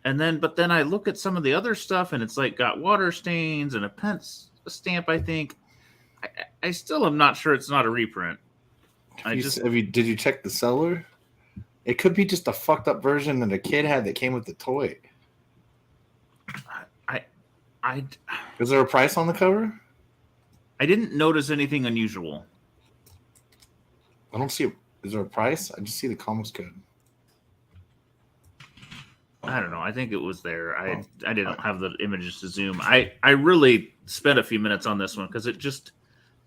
Speaker 2: But then I look at some of the other stuff, and it's like got water stains and a stamp. I think I still am not sure it's not a reprint.
Speaker 3: Did you check the seller? It could be just a fucked up version that a kid had that came with the toy. Is there a price on the cover?
Speaker 2: I didn't notice anything unusual.
Speaker 3: I don't see is there a price? I just see the comics code.
Speaker 2: I don't know. I think it was there. I didn't have the images to zoom. I really spent a few minutes on this one because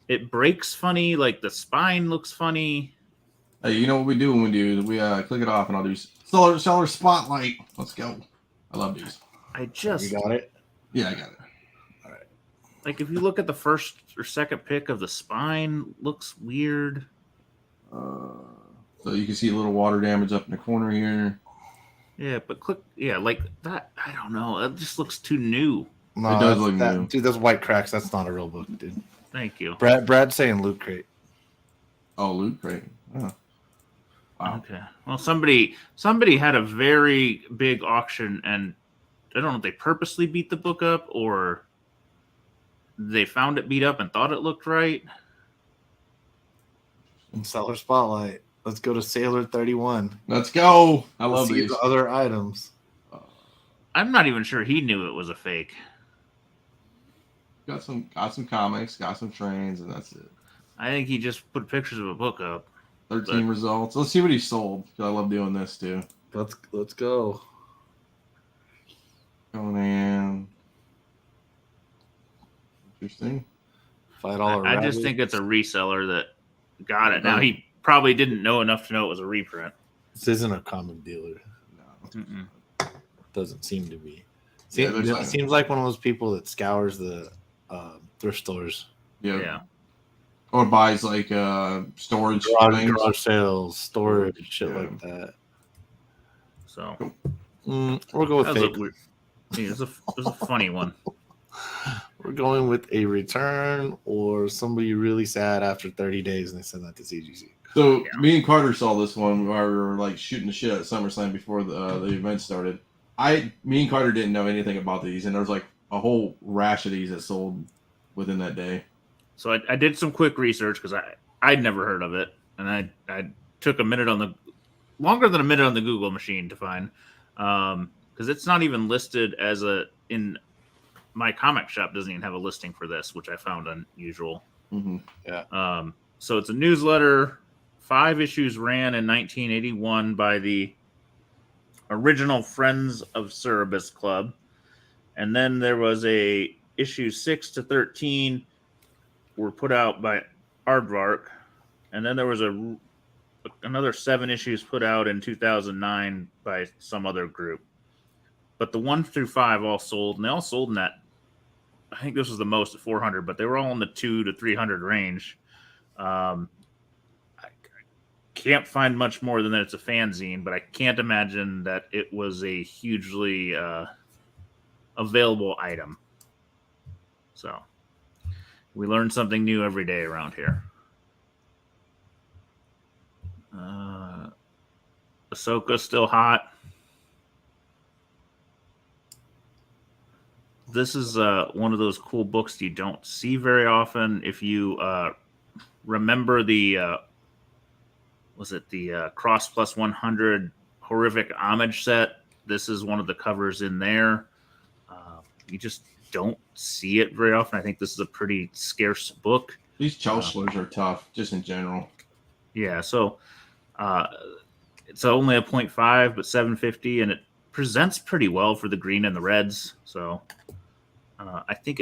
Speaker 2: it breaks funny. Like the spine looks funny.
Speaker 1: Hey, you know what we do when we do? We click it off and I'll do seller spotlight. Let's go. I love these.
Speaker 3: You got it?
Speaker 1: Yeah, I got it.
Speaker 3: All right.
Speaker 2: Like if you look at the first or second pick of the spine, looks weird.
Speaker 1: So you can see a little water damage up in the corner here.
Speaker 2: Yeah, but like that. I don't know. It just looks too new.
Speaker 3: No,
Speaker 1: it does look new.
Speaker 3: Dude, those white cracks, that's not a real book, dude.
Speaker 2: Thank you.
Speaker 3: Brad's saying Loot Crate.
Speaker 1: Oh, Loot Crate. Oh. Wow.
Speaker 2: Okay. Well, somebody had a very big auction, and I don't know if they purposely beat the book up or they found it beat up and thought it looked right.
Speaker 3: Seller Spotlight. Let's go to Sailor 31.
Speaker 1: Let's go. I love these.
Speaker 3: The other items.
Speaker 2: I'm not even sure he knew it was a fake.
Speaker 1: Got some comics, got some trains, and that's it.
Speaker 2: I think he just put pictures of a book up.
Speaker 1: 13 results. Let's see what he sold. I love doing this too.
Speaker 3: Let's go.
Speaker 1: Conan. Interesting.
Speaker 2: I just think it's a reseller that got it. Now he probably didn't know enough to know it was a reprint.
Speaker 3: This isn't a comic dealer.
Speaker 1: No.
Speaker 3: Doesn't seem to be. Seems like one of those people that scours the thrift stores.
Speaker 1: Yeah. Or buys like storage
Speaker 3: garage sales, storage, shit like that.
Speaker 2: So
Speaker 3: we'll go with fake.
Speaker 2: It was a funny one.
Speaker 3: We're going with a return or somebody really sad after 30 days and they send that to CGC.
Speaker 1: So me and Carter saw this one while we were like shooting the shit at SummerSlam before the event started. Me and Carter didn't know anything about these, and there was like a whole rash of these that sold within that day.
Speaker 2: So I did some quick research because I'd never heard of it, and I took longer than a minute on the Google machine to find, because it's not even listed as in my comic shop doesn't even have a listing for this, which I found unusual.
Speaker 1: Mm-hmm.
Speaker 3: Yeah.
Speaker 2: So it's a newsletter. 5 issues ran in 1981 by the original Friends of Cerebus Club, and then there was issue 6 to 13 were put out by Aardvark, and then there was another 7 issues put out in 2009 by some other group. But the 1 through 5 all sold, and they all sold in that. I think this was the most at 400, but they were all in the 200 to 300 range. I can't find much more than that it's a fanzine, but I can't imagine that it was a hugely available item. So we learn something new every day around here. Ahsoka's still hot. This is one of those cool books you don't see very often. If you remember the Cross Plus 100 Horrific Homage set, this is one of the covers in there. You just don't see it very often. I think this is a pretty scarce book.
Speaker 1: These Chaucelars are tough, just in general.
Speaker 2: Yeah, so it's only a 0.5, but 750, and it presents pretty well for the green and the reds. So I think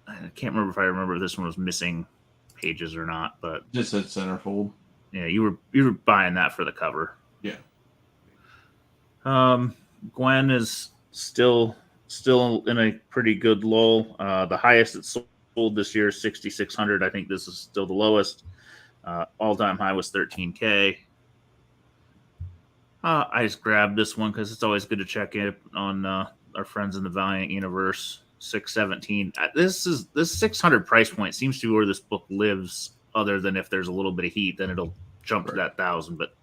Speaker 2: I can't remember if I remember if this one was missing pages or not, but
Speaker 1: just at centerfold.
Speaker 2: Yeah, you were buying that for the cover.
Speaker 1: Yeah.
Speaker 2: Gwen is still in a pretty good lull. The highest it's sold this year is 6,600. I think this is still the lowest. All-time high was 13K. I just grabbed this one because it's always good to check in on our friends in the Valiant universe. 617. This 600 price point seems to be where this book lives. Other than if there's a little bit of heat, then it'll jump to that 1,000. But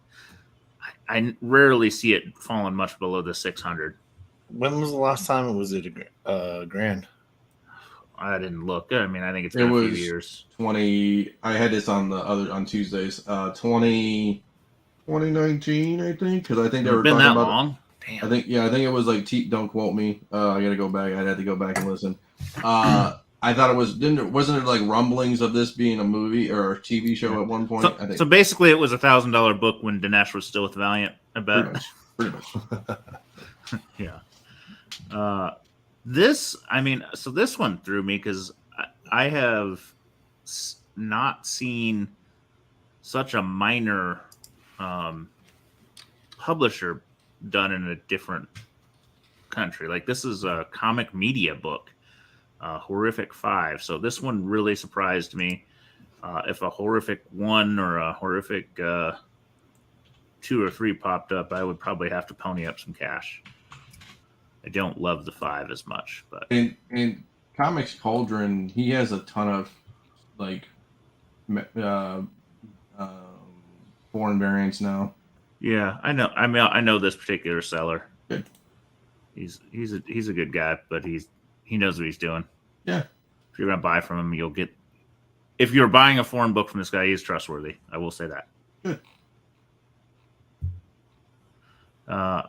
Speaker 2: I rarely see it falling much below the 600.
Speaker 3: When was the last time it was a grand?
Speaker 2: I didn't look. I mean, I think it's been a few years.
Speaker 1: 20. I had this on Tuesdays. 2019, I think, because I think they were
Speaker 2: been
Speaker 1: talking
Speaker 2: that
Speaker 1: about
Speaker 2: long. Damn.
Speaker 1: I think it was like don't quote me. I gotta go back. I'd have to go back and listen. I thought it wasn't there like rumblings of this being a movie or a TV show at one point?
Speaker 2: So,
Speaker 1: I think.
Speaker 2: So basically, it was $1,000 book when Dinesh was still with Valiant. I bet.
Speaker 1: Pretty much.
Speaker 2: Yeah. This one threw me because I have not seen such a minor publisher done in a different country. Like this is a comic media book, Horrific 5. So this one really surprised me. If a Horrific 1 or a Horrific 2 or 3 popped up, I would probably have to pony up some cash. I don't love the 5 as much, but
Speaker 1: in Comics Cauldron, he has a ton of like foreign variants now.
Speaker 2: Yeah, I know. I mean, I know this particular seller.
Speaker 1: Good.
Speaker 2: He's a good guy, but he knows what he's doing.
Speaker 1: Yeah.
Speaker 2: If you're gonna buy from him, you'll get. If you're buying a foreign book from this guy, he's trustworthy. I will say that.
Speaker 1: Good.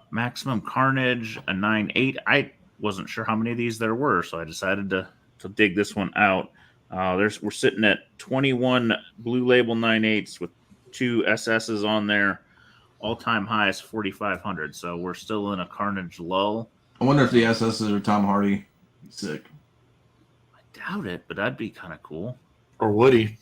Speaker 2: Maximum Carnage, a 9.8. I wasn't sure how many of these there were, so I decided to dig this one out. We're sitting at 21 Blue Label 9.8s with 2 SSs on there. All-time high is 4,500, so we're still in a Carnage lull.
Speaker 1: I wonder if the SSs are Tom Hardy. He's sick.
Speaker 2: I doubt it, but that'd be kind of cool.
Speaker 3: Or Woody.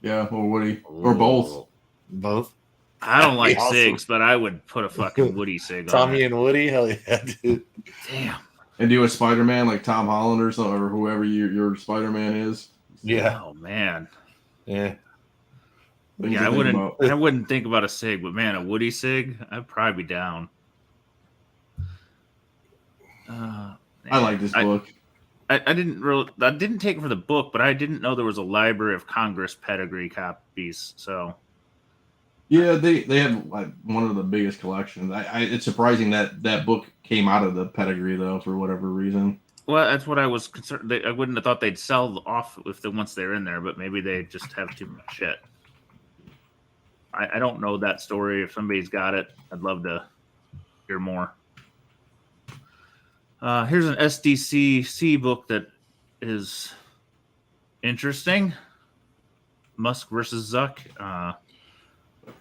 Speaker 1: Yeah, or Woody. Or both.
Speaker 3: Both.
Speaker 2: I don't like
Speaker 3: Awesome.
Speaker 2: SIGs, but I would put a fucking Woody SIG on
Speaker 3: Tommy
Speaker 2: it.
Speaker 3: and Woody? Hell yeah, dude.
Speaker 2: Damn.
Speaker 1: And do a Spider-Man like Tom Holland or something, or whoever your Spider-Man is.
Speaker 3: Yeah.
Speaker 2: Oh, man.
Speaker 3: Yeah.
Speaker 1: Things
Speaker 2: Yeah,
Speaker 1: to think about.
Speaker 2: I wouldn't think about a SIG, but man, a Woody SIG, I'd probably be down.
Speaker 1: I like this book.
Speaker 2: I didn't take it for the book, but I didn't know there was a Library of Congress pedigree copies. So
Speaker 1: Yeah, they have like one of the biggest collections. It's surprising that book came out of the pedigree though, for whatever reason.
Speaker 2: well, that's what I was concerned. I wouldn't have thought they'd sell off once they're in there, but maybe they just have too much shit. I don't know that story. If somebody's got it, I'd love to hear more. Here's an SDCC book that is interesting. Musk versus Zuck.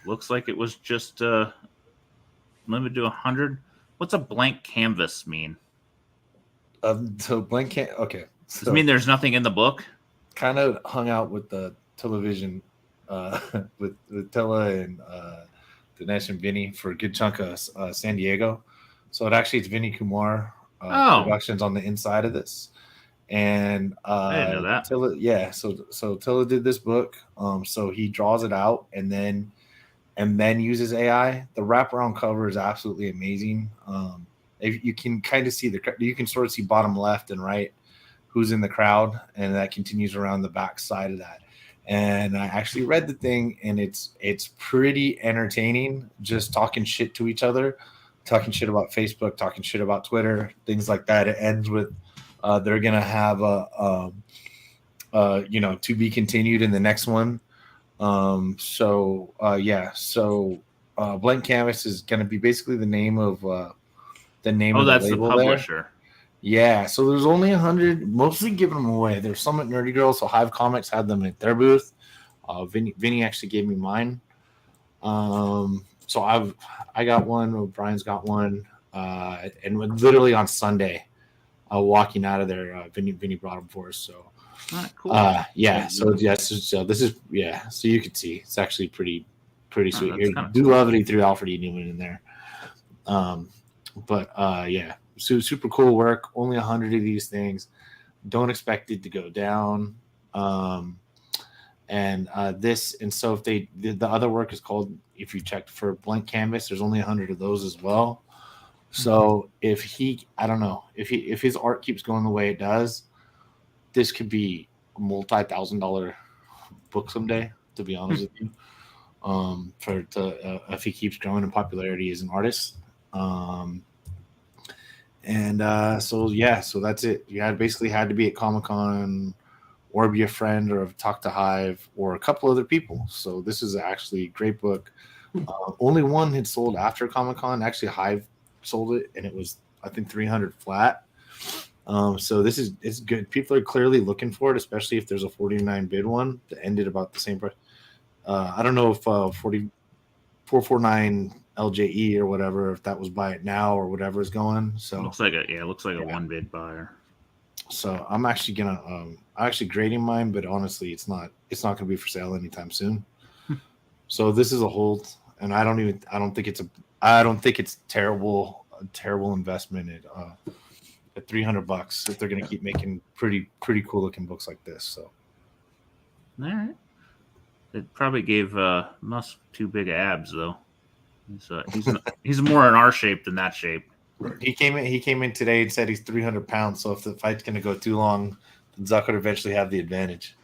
Speaker 2: Looks like it was just limited to 100. What's a blank canvas mean?
Speaker 3: So blank can't. Okay.
Speaker 2: Does it mean there's nothing in the book?
Speaker 3: Kind of hung out with the television with Tella and Dinesh and Vinny for a good chunk of San Diego. So it's Vinny Kumar Productions on the inside of this. And
Speaker 2: I didn't know that.
Speaker 3: Tilla, so Tilla did this book. So he draws it out and then uses AI. The wraparound cover is absolutely amazing. If you can kind of see you can sort of see bottom left and right who's in the crowd, and that continues around the back side of that. And I actually read the thing, and it's pretty entertaining, just talking shit to each other, talking shit about Facebook, talking shit about Twitter, things like that. It ends with they're gonna have a to be continued in the next one. Blank Canvas is gonna be basically the name of the label.
Speaker 2: That's the publisher.
Speaker 3: There. Yeah, so there's only 100, mostly giving them away. There's some at Nerdy Girl, so Hive Comics had them at their booth. Vinny actually gave me mine. So I got one. Brian's got one. And literally on Sunday, walking out of there, Vinny brought them for us. So,
Speaker 2: cool.
Speaker 3: So this is So you can see it's actually pretty sweet. I do
Speaker 2: cool.
Speaker 3: love that he threw Alfred E. Newman in there. So super cool work. Only 100 of these things. Don't expect it to go down. And so if the other work is called, if you check for Blank Canvas, there's only 100 of those as well. So if I don't know, if his art keeps going the way it does, this could be a multi-$1,000 book someday, to be honest with you. If he keeps growing in popularity as an artist. So that's it. You basically had to be at Comic-Con or be a friend or talk to Hive or a couple other people. So this is actually a great book. Only one had sold after Comic-Con. Actually, Hive sold it, and it was, I think, 300 flat. So it's good. People are clearly looking for it, especially if there's a 49 bid one that ended about the same price. I don't know if 449 LJE or whatever, if that was buy it now or whatever is going. So
Speaker 2: it looks like a one bid buyer.
Speaker 3: So I'm actually grading mine, but honestly, it's not going to be for sale anytime soon. So this is a hold, and I don't think it's a terrible investment at $300 if they're going to keep making pretty cool looking books like this. So
Speaker 2: all right. It probably gave Musk too big abs though. He's more in our shape than that shape.
Speaker 3: He came in today and said he's 300 pounds. So if the fight's going to go too long, then Zuck would eventually have the advantage.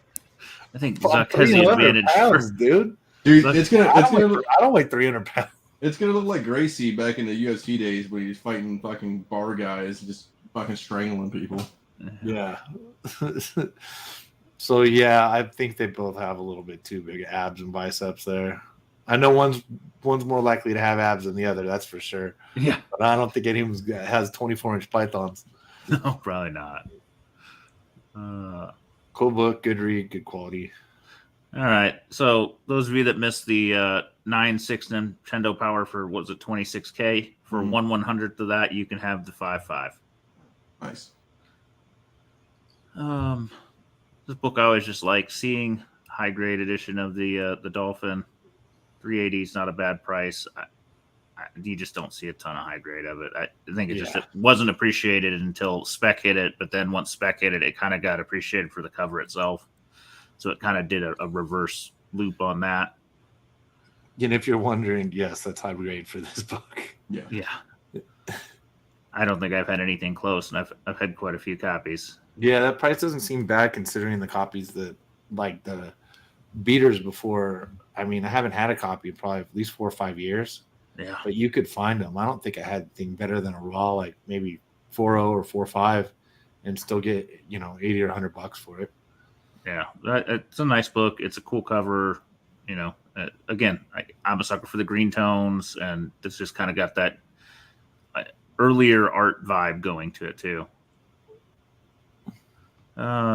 Speaker 2: I think Zuck has the advantage
Speaker 3: pounds, dude.
Speaker 1: I
Speaker 3: don't weigh 300 pounds.
Speaker 1: It's gonna look like Gracie back in the UFC days when he's fighting fucking bar guys, just fucking strangling people.
Speaker 3: Yeah. So yeah, I think they both have a little bit too big abs and biceps there. I know one's more likely to have abs than the other, that's for sure.
Speaker 2: Yeah.
Speaker 3: But I don't think anyone has 24-inch pythons.
Speaker 2: No, probably not.
Speaker 3: Cool book, good read, good quality.
Speaker 2: All right. So those of you that missed the 9.6 Nintendo Power for, what was it, 26K? For 1/100th of that, you can have the 5.5.
Speaker 1: Nice.
Speaker 2: This book I always just like seeing. High grade edition of the Dolphin. 380 is not a bad price. You just don't see a ton of high grade of it. I think it just wasn't appreciated until Spec hit it, but then once Spec hit it, it kind of got appreciated for the cover itself. So it kind of did a reverse loop on that.
Speaker 3: And if you're wondering, yes, that's high grade for this book.
Speaker 2: Yeah. I don't think I've had anything close, and I've had quite a few copies.
Speaker 3: Yeah, that price doesn't seem bad considering the copies that, like the beaters before. I mean, I haven't had a copy in probably at least 4 or 5 years.
Speaker 2: Yeah.
Speaker 3: But you could find them. I don't think I had anything better than a raw, like maybe 4.0 or 4.5, and still get, $80 or $100 for it.
Speaker 2: Yeah, it's a nice book. It's a cool cover. Again, I'm a sucker for the green tones, and it's just kind of got that earlier art vibe going to it too.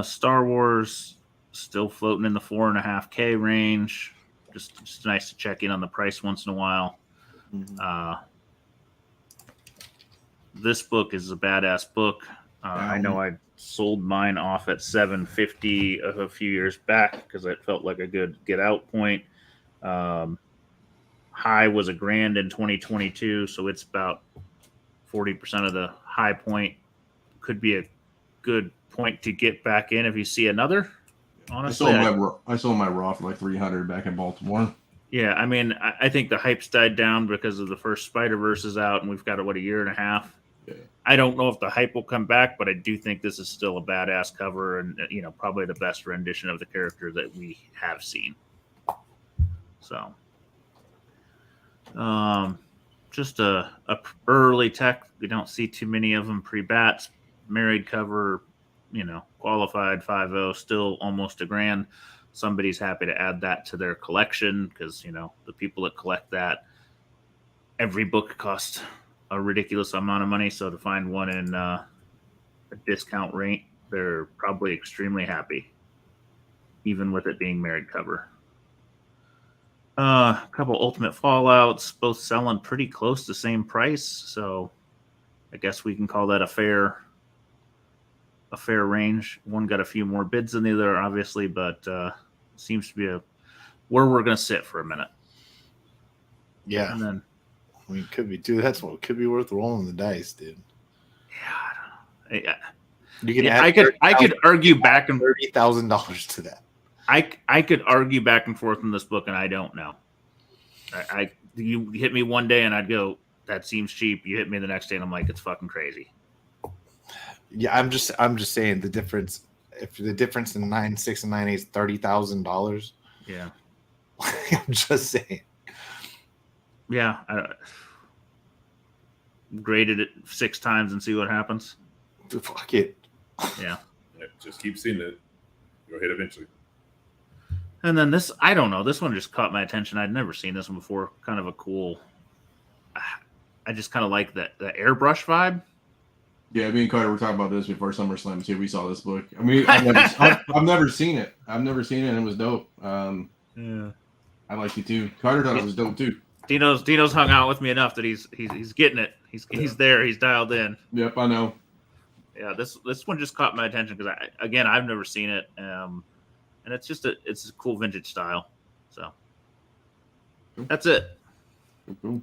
Speaker 2: Star Wars still floating in the 4.5K range. Just nice to check in on the price once in a while. This book is a badass book. I know I sold mine off at $750 a few years back because it felt like a good get out point. High was $1,000 in 2022, so it's about 40% of the high point. Could be a good point to get back in if you see another. Honestly,
Speaker 1: I sold my raw for like $300 back in Baltimore.
Speaker 2: Yeah, I mean, I think the hype's died down because of the first Spider-Verse is out, and we've got a year and a half.
Speaker 1: Yeah.
Speaker 2: I don't know if the hype will come back, but I do think this is still a badass cover, and probably the best rendition of the character that we have seen. So, just a early tech. We don't see too many of them pre-bats. Married cover, qualified 5.0, still almost $1,000. Somebody's happy to add that to their collection because, the people that collect that, every book costs a ridiculous amount of money. So to find one in a discount rate, they're probably extremely happy, even with it being married cover. A couple Ultimate Fallouts, both selling pretty close to the same price. So I guess we can call that a fair range. One got a few more bids than the other, obviously, but seems to be where we're going to sit for a minute.
Speaker 3: Yeah.
Speaker 2: And then,
Speaker 3: it could be too. That's what could be worth rolling the dice, dude.
Speaker 2: Yeah, I don't know.
Speaker 3: You can
Speaker 2: I could argue back and
Speaker 3: $30,000 to that.
Speaker 2: I could argue back and forth in this book, and I don't know. You hit me one day, and I'd go, that seems cheap. You hit me the next day, and I'm like, it's fucking crazy.
Speaker 3: Yeah, I'm just saying the difference. If the difference in 9.6 and 9.8 is $30,000,
Speaker 2: yeah,
Speaker 3: I'm just saying.
Speaker 2: Yeah, graded it 6 times and see what happens.
Speaker 3: Fuck it.
Speaker 2: Yeah,
Speaker 4: just keep seeing it. You'll hit eventually.
Speaker 2: And then this, I don't know. This one just caught my attention. I'd never seen this one before. Kind of a cool. I just kind of like the airbrush vibe.
Speaker 1: Yeah, me and Carter were talking about this before SummerSlam too. We saw this book. I mean, I've never seen it. I've never seen it, and it was dope.
Speaker 2: Yeah,
Speaker 1: I liked it too. Carter thought it was dope too.
Speaker 2: Dino's hung out with me enough that he's getting it. He's there. He's dialed in.
Speaker 1: Yep, I know.
Speaker 2: Yeah, this one just caught my attention because I've never seen it, and it's just it's a cool vintage style. So that's it.
Speaker 1: Cool.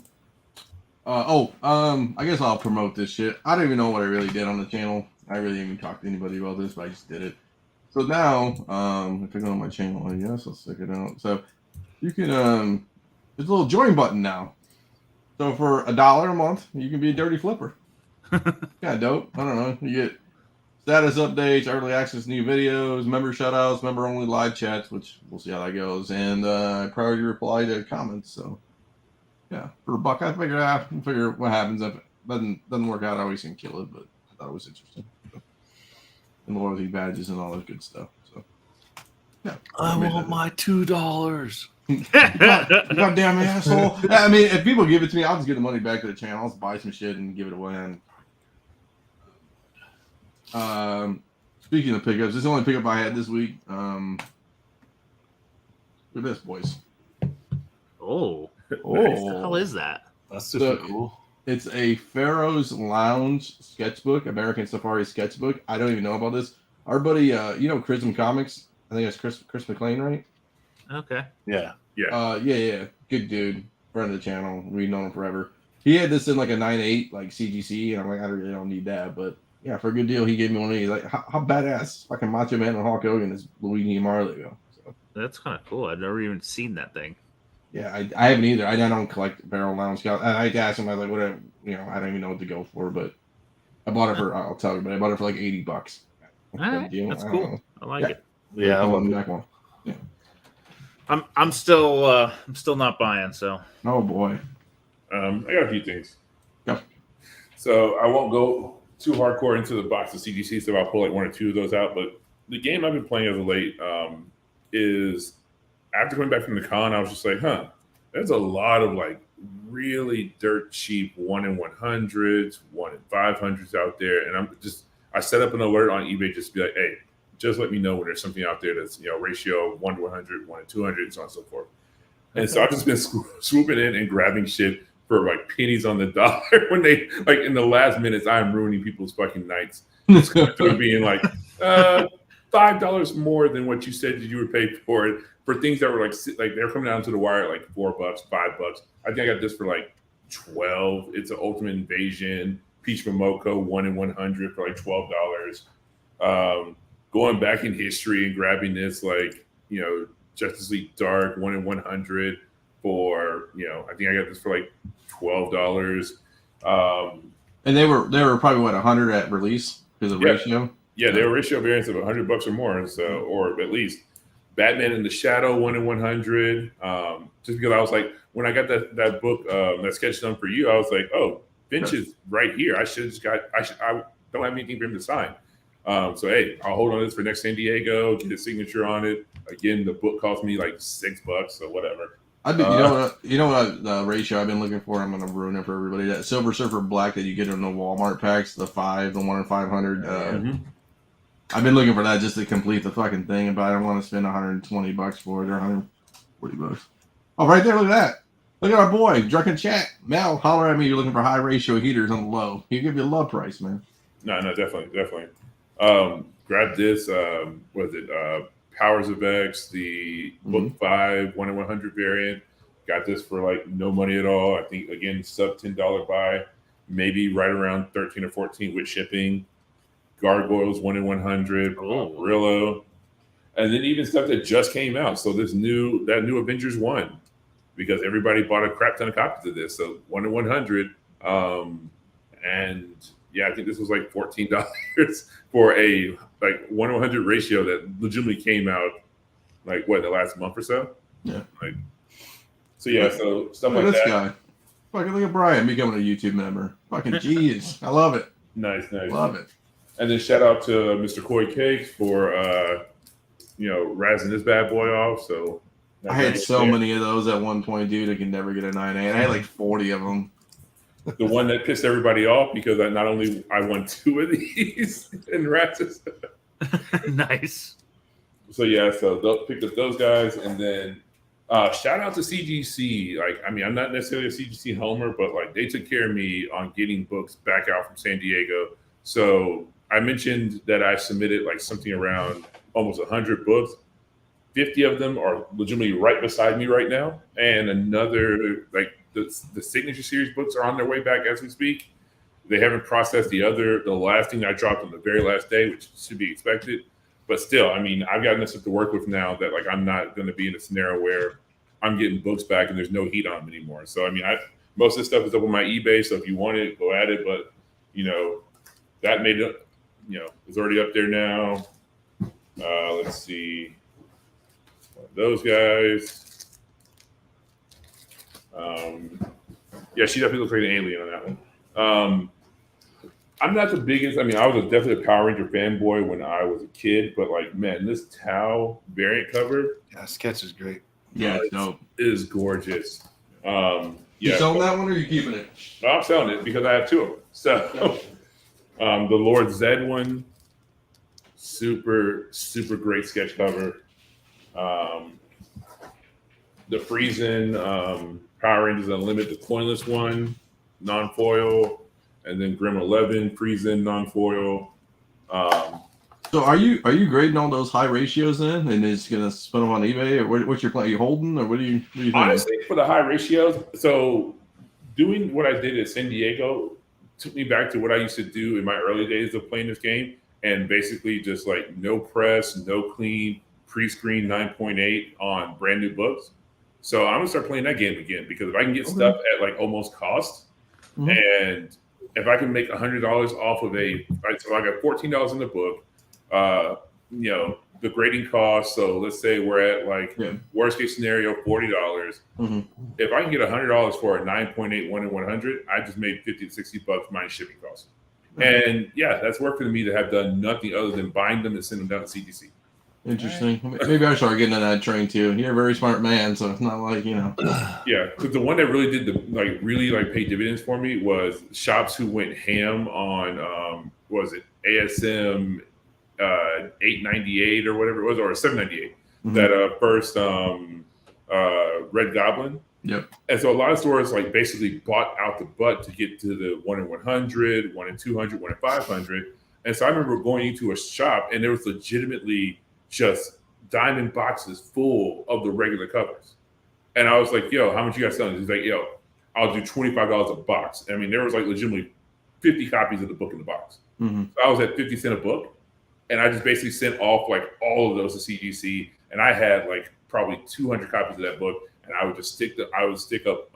Speaker 1: I guess I'll promote this shit. I don't even know what I really did on the channel. I really didn't even talk to anybody about this, but I just did it. So now, if I go on my channel, I guess I'll stick it out. So you can, there's a little join button now. So for $1 a month, you can be a dirty flipper. Kind of dope. I don't know. You get status updates, early access to new videos, member shoutouts, member only live chats, which we'll see how that goes, and priority reply to comments. So yeah, for $1, I figure what happens if it doesn't work out. I always can kill it, but I thought it was interesting. And loyalty badges and all that good stuff. So yeah,
Speaker 3: I want my $2.
Speaker 1: Goddamn asshole. I mean, if people give it to me, I'll just give the money back to the channel. I'll just buy some shit and give it away. And speaking of pickups, this is the only pickup I had this week. Look at this, boys.
Speaker 2: Oh, what the hell is that?
Speaker 3: That's super cool.
Speaker 1: It's a Pharaoh's Lounge sketchbook, American Safari sketchbook. I don't even know about this. Our buddy, Chrism Comics. I think that's Chris McLean, right?
Speaker 2: Okay.
Speaker 3: Yeah.
Speaker 1: Yeah. Good dude. Friend of the channel. We've known him forever. He had this in like a 9.8, like CGC, and I'm like, I really don't need that. But yeah, for a good deal, he gave me one of these. Like, how badass fucking Macho Man and Hulk Hogan is Luigi Marley. So
Speaker 2: that's kind of cool. I've never even seen that thing.
Speaker 1: Yeah, I haven't either. I don't collect Barrel Lounge Scout. I asked him, I was like, whatever, I don't even know what to go for, but I bought it for, I'll tell you, but I bought it for like $80.
Speaker 2: All right, that's cool. I like it.
Speaker 3: Yeah, I love
Speaker 1: that one. Yeah.
Speaker 2: I'm still not buying. So.
Speaker 1: Oh boy.
Speaker 4: I got a few things.
Speaker 1: Yep.
Speaker 4: So I won't go too hardcore into the box of CGC, so I'll pull like 1 or 2 of those out. But the game I've been playing as of late is, after coming back from the con, I was just like, there's a lot of like really dirt cheap 1 in 100s, 1 in 500s out there. And I set up an alert on eBay just to be like, hey, just let me know when there's something out there that's, ratio 1 to 100, 1 to 200, and so on and so forth. And so I've just been swooping in and grabbing shit for like pennies on the dollar when they, like, in the last minutes, I'm ruining people's fucking nights. Through being like, $5 more than what you said you would pay for it, for things that were like they're coming down to the wire at like $4, $5. I think I got this for like 12. It's an Ultimate Invasion Peach Momoko 1 in 100 for like $12. Going back in history and grabbing this, like, Justice League Dark 1 in 100 for, I think I got this for like $12.
Speaker 1: And they were probably what, 100 at release because of ratio.
Speaker 4: Yeah, they were ratio variants of $100 or more, so, or at least. Batman in the Shadow 1 in 100. Just because I was like, when I got that book, that sketch done for you, I was like, oh, Finch is right here. I don't have anything for him to sign. So hey, I'll hold on to this for next San Diego, get his signature on it. Again, the book cost me like $6, so whatever.
Speaker 1: You know what the ratio I've been looking for? I'm gonna ruin it for everybody. That Silver Surfer Black that you get in the Walmart packs, the 1 in 500. I've been looking for that just to complete the fucking thing, but I don't want to spend $120 for it or $140. Oh, right there, look at that. Look at our boy, Drunken Chat. Mel, holler at me. You're looking for high ratio heaters on the low. He'll give you a low price, man.
Speaker 4: No, definitely. Grab this. Powers of X, the Book 5 1 in 100 variant. Got this for like no money at all. I think again sub $10 buy, maybe right around 13 or 14 with shipping. Gargoyles 1 in 100. Brillo. And then even stuff that just came out. So that new Avengers 1, because everybody bought a crap ton of copies of this. So 1 in 100. And yeah, I think this was like $14 for a like 1 in 100 ratio that legitimately came out like the last month or so.
Speaker 1: Yeah.
Speaker 4: So yeah, so stuff like
Speaker 1: this
Speaker 4: that.
Speaker 1: Guy. Fucking look at Brian becoming a YouTube member. Fucking jeez. I love it.
Speaker 4: Nice.
Speaker 1: Love it.
Speaker 4: And then shout out to Mr. Coy Cakes for razzing this bad boy off. So
Speaker 1: I had so many of those at one point, dude. I could never get a 9A. I had like 40 of them.
Speaker 4: The one that pissed everybody off because I won 2 of these in razzes.
Speaker 2: Nice.
Speaker 4: So yeah, so picked up those guys, and then shout out to CGC. Like, I mean, I'm not necessarily a CGC homer, but like they took care of me on getting books back out from San Diego. So I mentioned that I submitted like something around almost 100 books. 50 of them are legitimately right beside me right now, and another like the signature series books are on their way back as we speak. They haven't processed the last thing I dropped on the very last day, which should be expected. But still, I mean, I've got enough stuff to work with now that like I'm not going to be in a scenario where I'm getting books back and there's no heat on them anymore. So I mean, most of this stuff is up on my eBay. So if you want it, go at it. But that made it. It's already up there now. Let's see. Those guys. Yeah, she definitely looks like an alien on that one. I'm not the biggest. I mean, I was definitely a Power Ranger fanboy when I was a kid, but like, man, this Tau variant cover.
Speaker 3: Yeah, sketch is great.
Speaker 1: Yeah, it's dope.
Speaker 4: It is gorgeous.
Speaker 1: You selling that one or are you keeping it?
Speaker 4: No, I'm selling it because I have 2 of them. So, the Lord Zed one, super, super great sketch cover. The Friesen Power Rangers Unlimited, the coinless one, non-foil, and then Grim 11 Friesen non-foil.
Speaker 1: So are you grading all those high ratios in and it's gonna spin them on eBay, or what's your plan? Are you holding, or what do you think?
Speaker 4: Honestly, for the high ratios, so doing what I did at San Diego took me back to what I used to do in my early days of playing this game, and basically just like no press, no clean, pre-screen 9.8 on brand new books. So I'm gonna start playing that game again, because if I can get stuff at like almost cost, and if I can make $100 off of so I got $14 in the book, the grading cost. So let's say we're at like worst case scenario $40. If I can get $100 for a 9.8 1 in 100, I just made $50 to $60 minus shipping costs. And yeah, that's worked for me to have done nothing other than bind them and send them down to CGC.
Speaker 1: Interesting. Maybe I start getting on that train too. You're a very smart man, so it's not like
Speaker 4: Yeah, because the one that really did really pay dividends for me was shops who went ham on was it ASM 898 or whatever it was, or 798. That first Red Goblin.
Speaker 1: Yep.
Speaker 4: And so a lot of stores like basically bought out the butt to get to the 1 in 100, 1 in 200, 1 in 500. And so I remember going into a shop and there was legitimately just diamond boxes full of the regular covers. And I was like, yo, how much you guys selling? He's like, yo, I'll do $25 a box. I mean, there was like legitimately 50 copies of the book in the box. So I was at 50 cents a book. And I just basically sent off like all of those to CGC. And I had like probably 200 copies of that book. And I would just stick up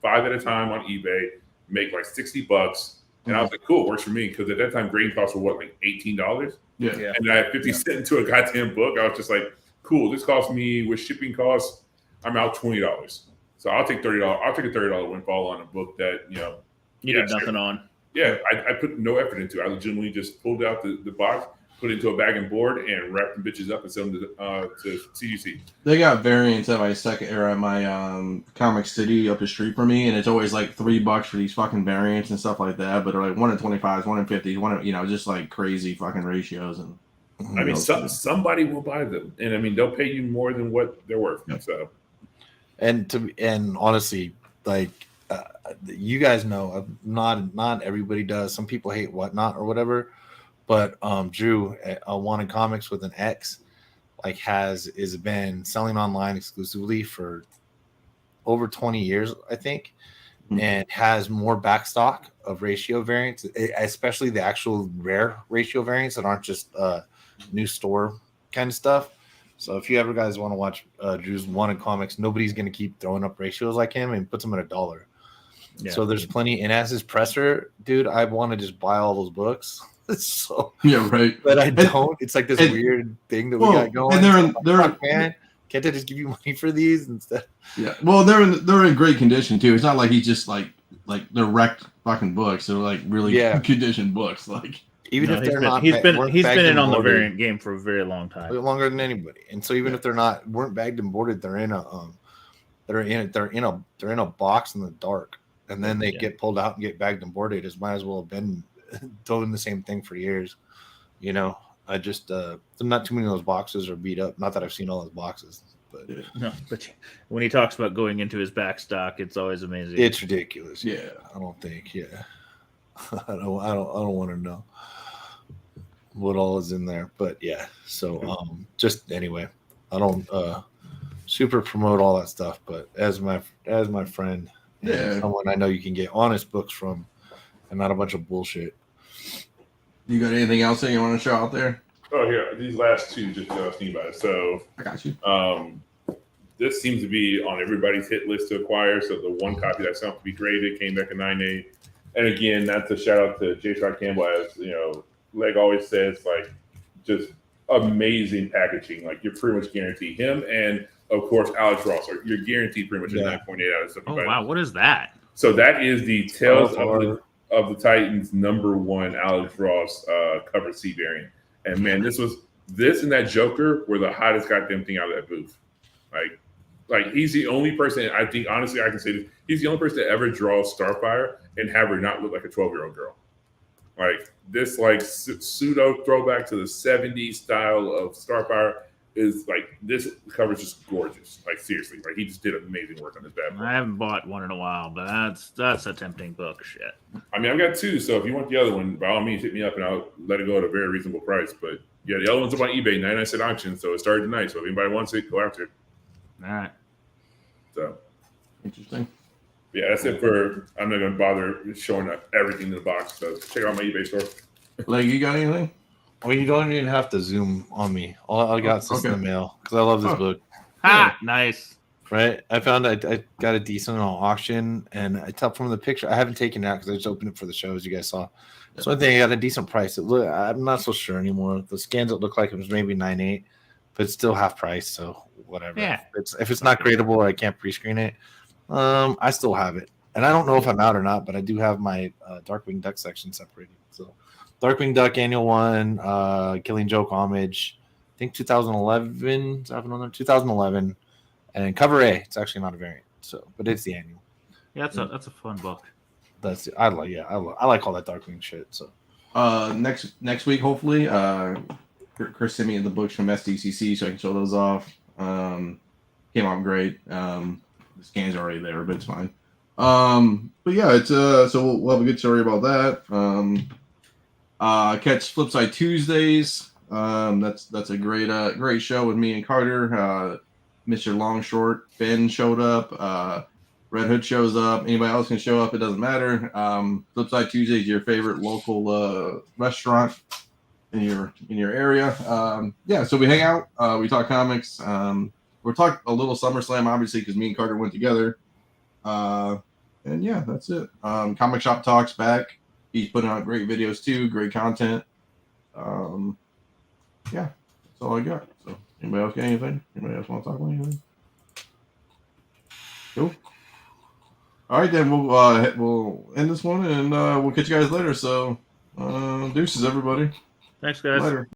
Speaker 4: 5 at a time on eBay, make like $60. And I was like, cool, works for me. Because at that time, grading costs were what, like $18?
Speaker 1: Yeah.
Speaker 4: And I had 50 cents into a goddamn book. I was just like, cool, this cost me with shipping costs, I'm out $20. So I'll take $30. I'll take a $30 windfall on a book that,
Speaker 2: you did nothing on.
Speaker 4: Yeah, I put no effort into it. I legitimately just pulled out the box, put it into a bag and board, and wrapped the bitches up and sent them to CGC.
Speaker 1: They got variants at my my Comic City up the street from me, and it's always like $3 for these fucking variants and stuff like that. But they're like 1 in 25s, 1 in 50s, 1 in, just like crazy fucking ratios. And
Speaker 4: I mean, somebody will buy them, and I mean they'll pay you more than what they're worth. Yep. So,
Speaker 3: and honestly, like you guys know, not everybody does. Some people hate Whatnot or whatever. But Drew, Wanted Comics with an X, like has been selling online exclusively for over 20 years, I think, and has more backstock of ratio variants, especially the actual rare ratio variants that aren't just new store kind of stuff. So if you ever guys want to watch Drew's wanted comics, nobody's gonna keep throwing up ratios like him and puts them at $1.
Speaker 2: Yeah.
Speaker 3: So there's plenty. And as his presser, dude, I want to just buy all those books. So
Speaker 1: Yeah, right.
Speaker 3: but I don't. It's like this weird thing that we got going.
Speaker 1: And they're
Speaker 3: man. Can't I just give you money for these instead?
Speaker 1: Yeah. Well, they're in great condition too. It's not like he's just like they're wrecked fucking books. They're like really conditioned books. Like
Speaker 3: even if they're not,
Speaker 2: he's been in on the variant game for a very long time,
Speaker 3: longer than anybody. And so even if they're weren't bagged and boarded, they're in a box in the dark, and then they get pulled out and get bagged and boarded. It might as well have been doing the same thing for years. You know, I just not too many of those boxes are beat up. Not that I've seen all those boxes, but
Speaker 2: but when he talks about going into his back stock, it's always amazing.
Speaker 3: It's ridiculous.
Speaker 1: Yeah,
Speaker 3: I don't think. Yeah, I don't want to know what all is in there, but yeah. So just anyway, I don't super promote all that stuff, but as my friend, someone I know you can get honest books from, and not a bunch of bullshit.
Speaker 1: You got anything else that you want to show out there?
Speaker 4: Oh, here, these last two, just thinking about it. So
Speaker 1: I got you.
Speaker 4: This seems to be on everybody's hit list to acquire. So the one copy that's not to be graded came back in 9.8. And again, that's a shout out to J. Scott Campbell, as you know, Leg always says, like just amazing packaging. Like you're pretty much guaranteed him, and of course Alex Ross. You're guaranteed pretty much a 9.8 out of something.
Speaker 2: Oh wow, what is that?
Speaker 4: So that is the Tales of the Titans #1 Alex Ross cover C variant. And man, this and that Joker were the hottest goddamn thing out of that booth. Like he's the only person, I think, honestly, I can say this. He's the only person that ever draws Starfire and have her not look like a 12-year-old girl. Like this, like pseudo throwback to the 70s style of Starfire is like this cover is just gorgeous. Like seriously, like he just did amazing work on this bad boy.
Speaker 2: I haven't bought one in a while, but that's a tempting book. Shit.
Speaker 4: I mean, I've got two, so if you want the other one, by all means, hit me up and I'll let it go at a very reasonable price. But yeah, the other one's up on eBay, 99-cent auction, so it started tonight. So if anybody wants it, go after it.
Speaker 2: All right.
Speaker 4: So
Speaker 1: interesting.
Speaker 4: Yeah, that's it for. I'm not going to bother showing up everything in the box. So check out my eBay store.
Speaker 1: Like, you got anything?
Speaker 3: Well, you don't even have to zoom on me. All I got is in the mail because I love this book.
Speaker 2: Ah, nice.
Speaker 3: Right, I found I got a decent on auction, and I tell from the picture I haven't taken it out because I just opened it for the show, as you guys saw. So I think I got a decent price. I'm not so sure anymore. The scans it looked like it was maybe 9.8, but it's still half price. So whatever. Yeah. If it's not gradable or I can't pre-screen it, I still have it, and I don't know if I'm out or not, but I do have my Darkwing Duck section separated. So Darkwing Duck Annual 1, Killing Joke Homage, I think 2011. Is that on there? 2011. And cover A, it's actually not a variant, so but it's the annual.
Speaker 2: Yeah, that's a fun book.
Speaker 3: I like all that Darkwing shit. So
Speaker 1: next week, hopefully, Chris sent me the books from SDCC, so I can show those off. Came out great. The scans are already there, but it's fine. But yeah, it's so we'll have a good story about that. Catch Flipside Tuesdays. That's a great show with me and Carter. Mr. Longshort, Ben showed up. Red Hood shows up. Anybody else can show up. It doesn't matter. Flipside Tuesday is your favorite local restaurant in your area. So we hang out. We talk comics. We're talking a little SummerSlam, obviously, because me and Carter went together. And yeah, that's it. Comic Shop Talks back. He's putting out great videos too. Great content. Yeah, that's all I got. So. Anybody else got anything? Anybody else want to talk about anything? Cool. All right, then we'll end this one, and we'll catch you guys later. So, deuces, everybody.
Speaker 2: Thanks, guys.
Speaker 1: Later.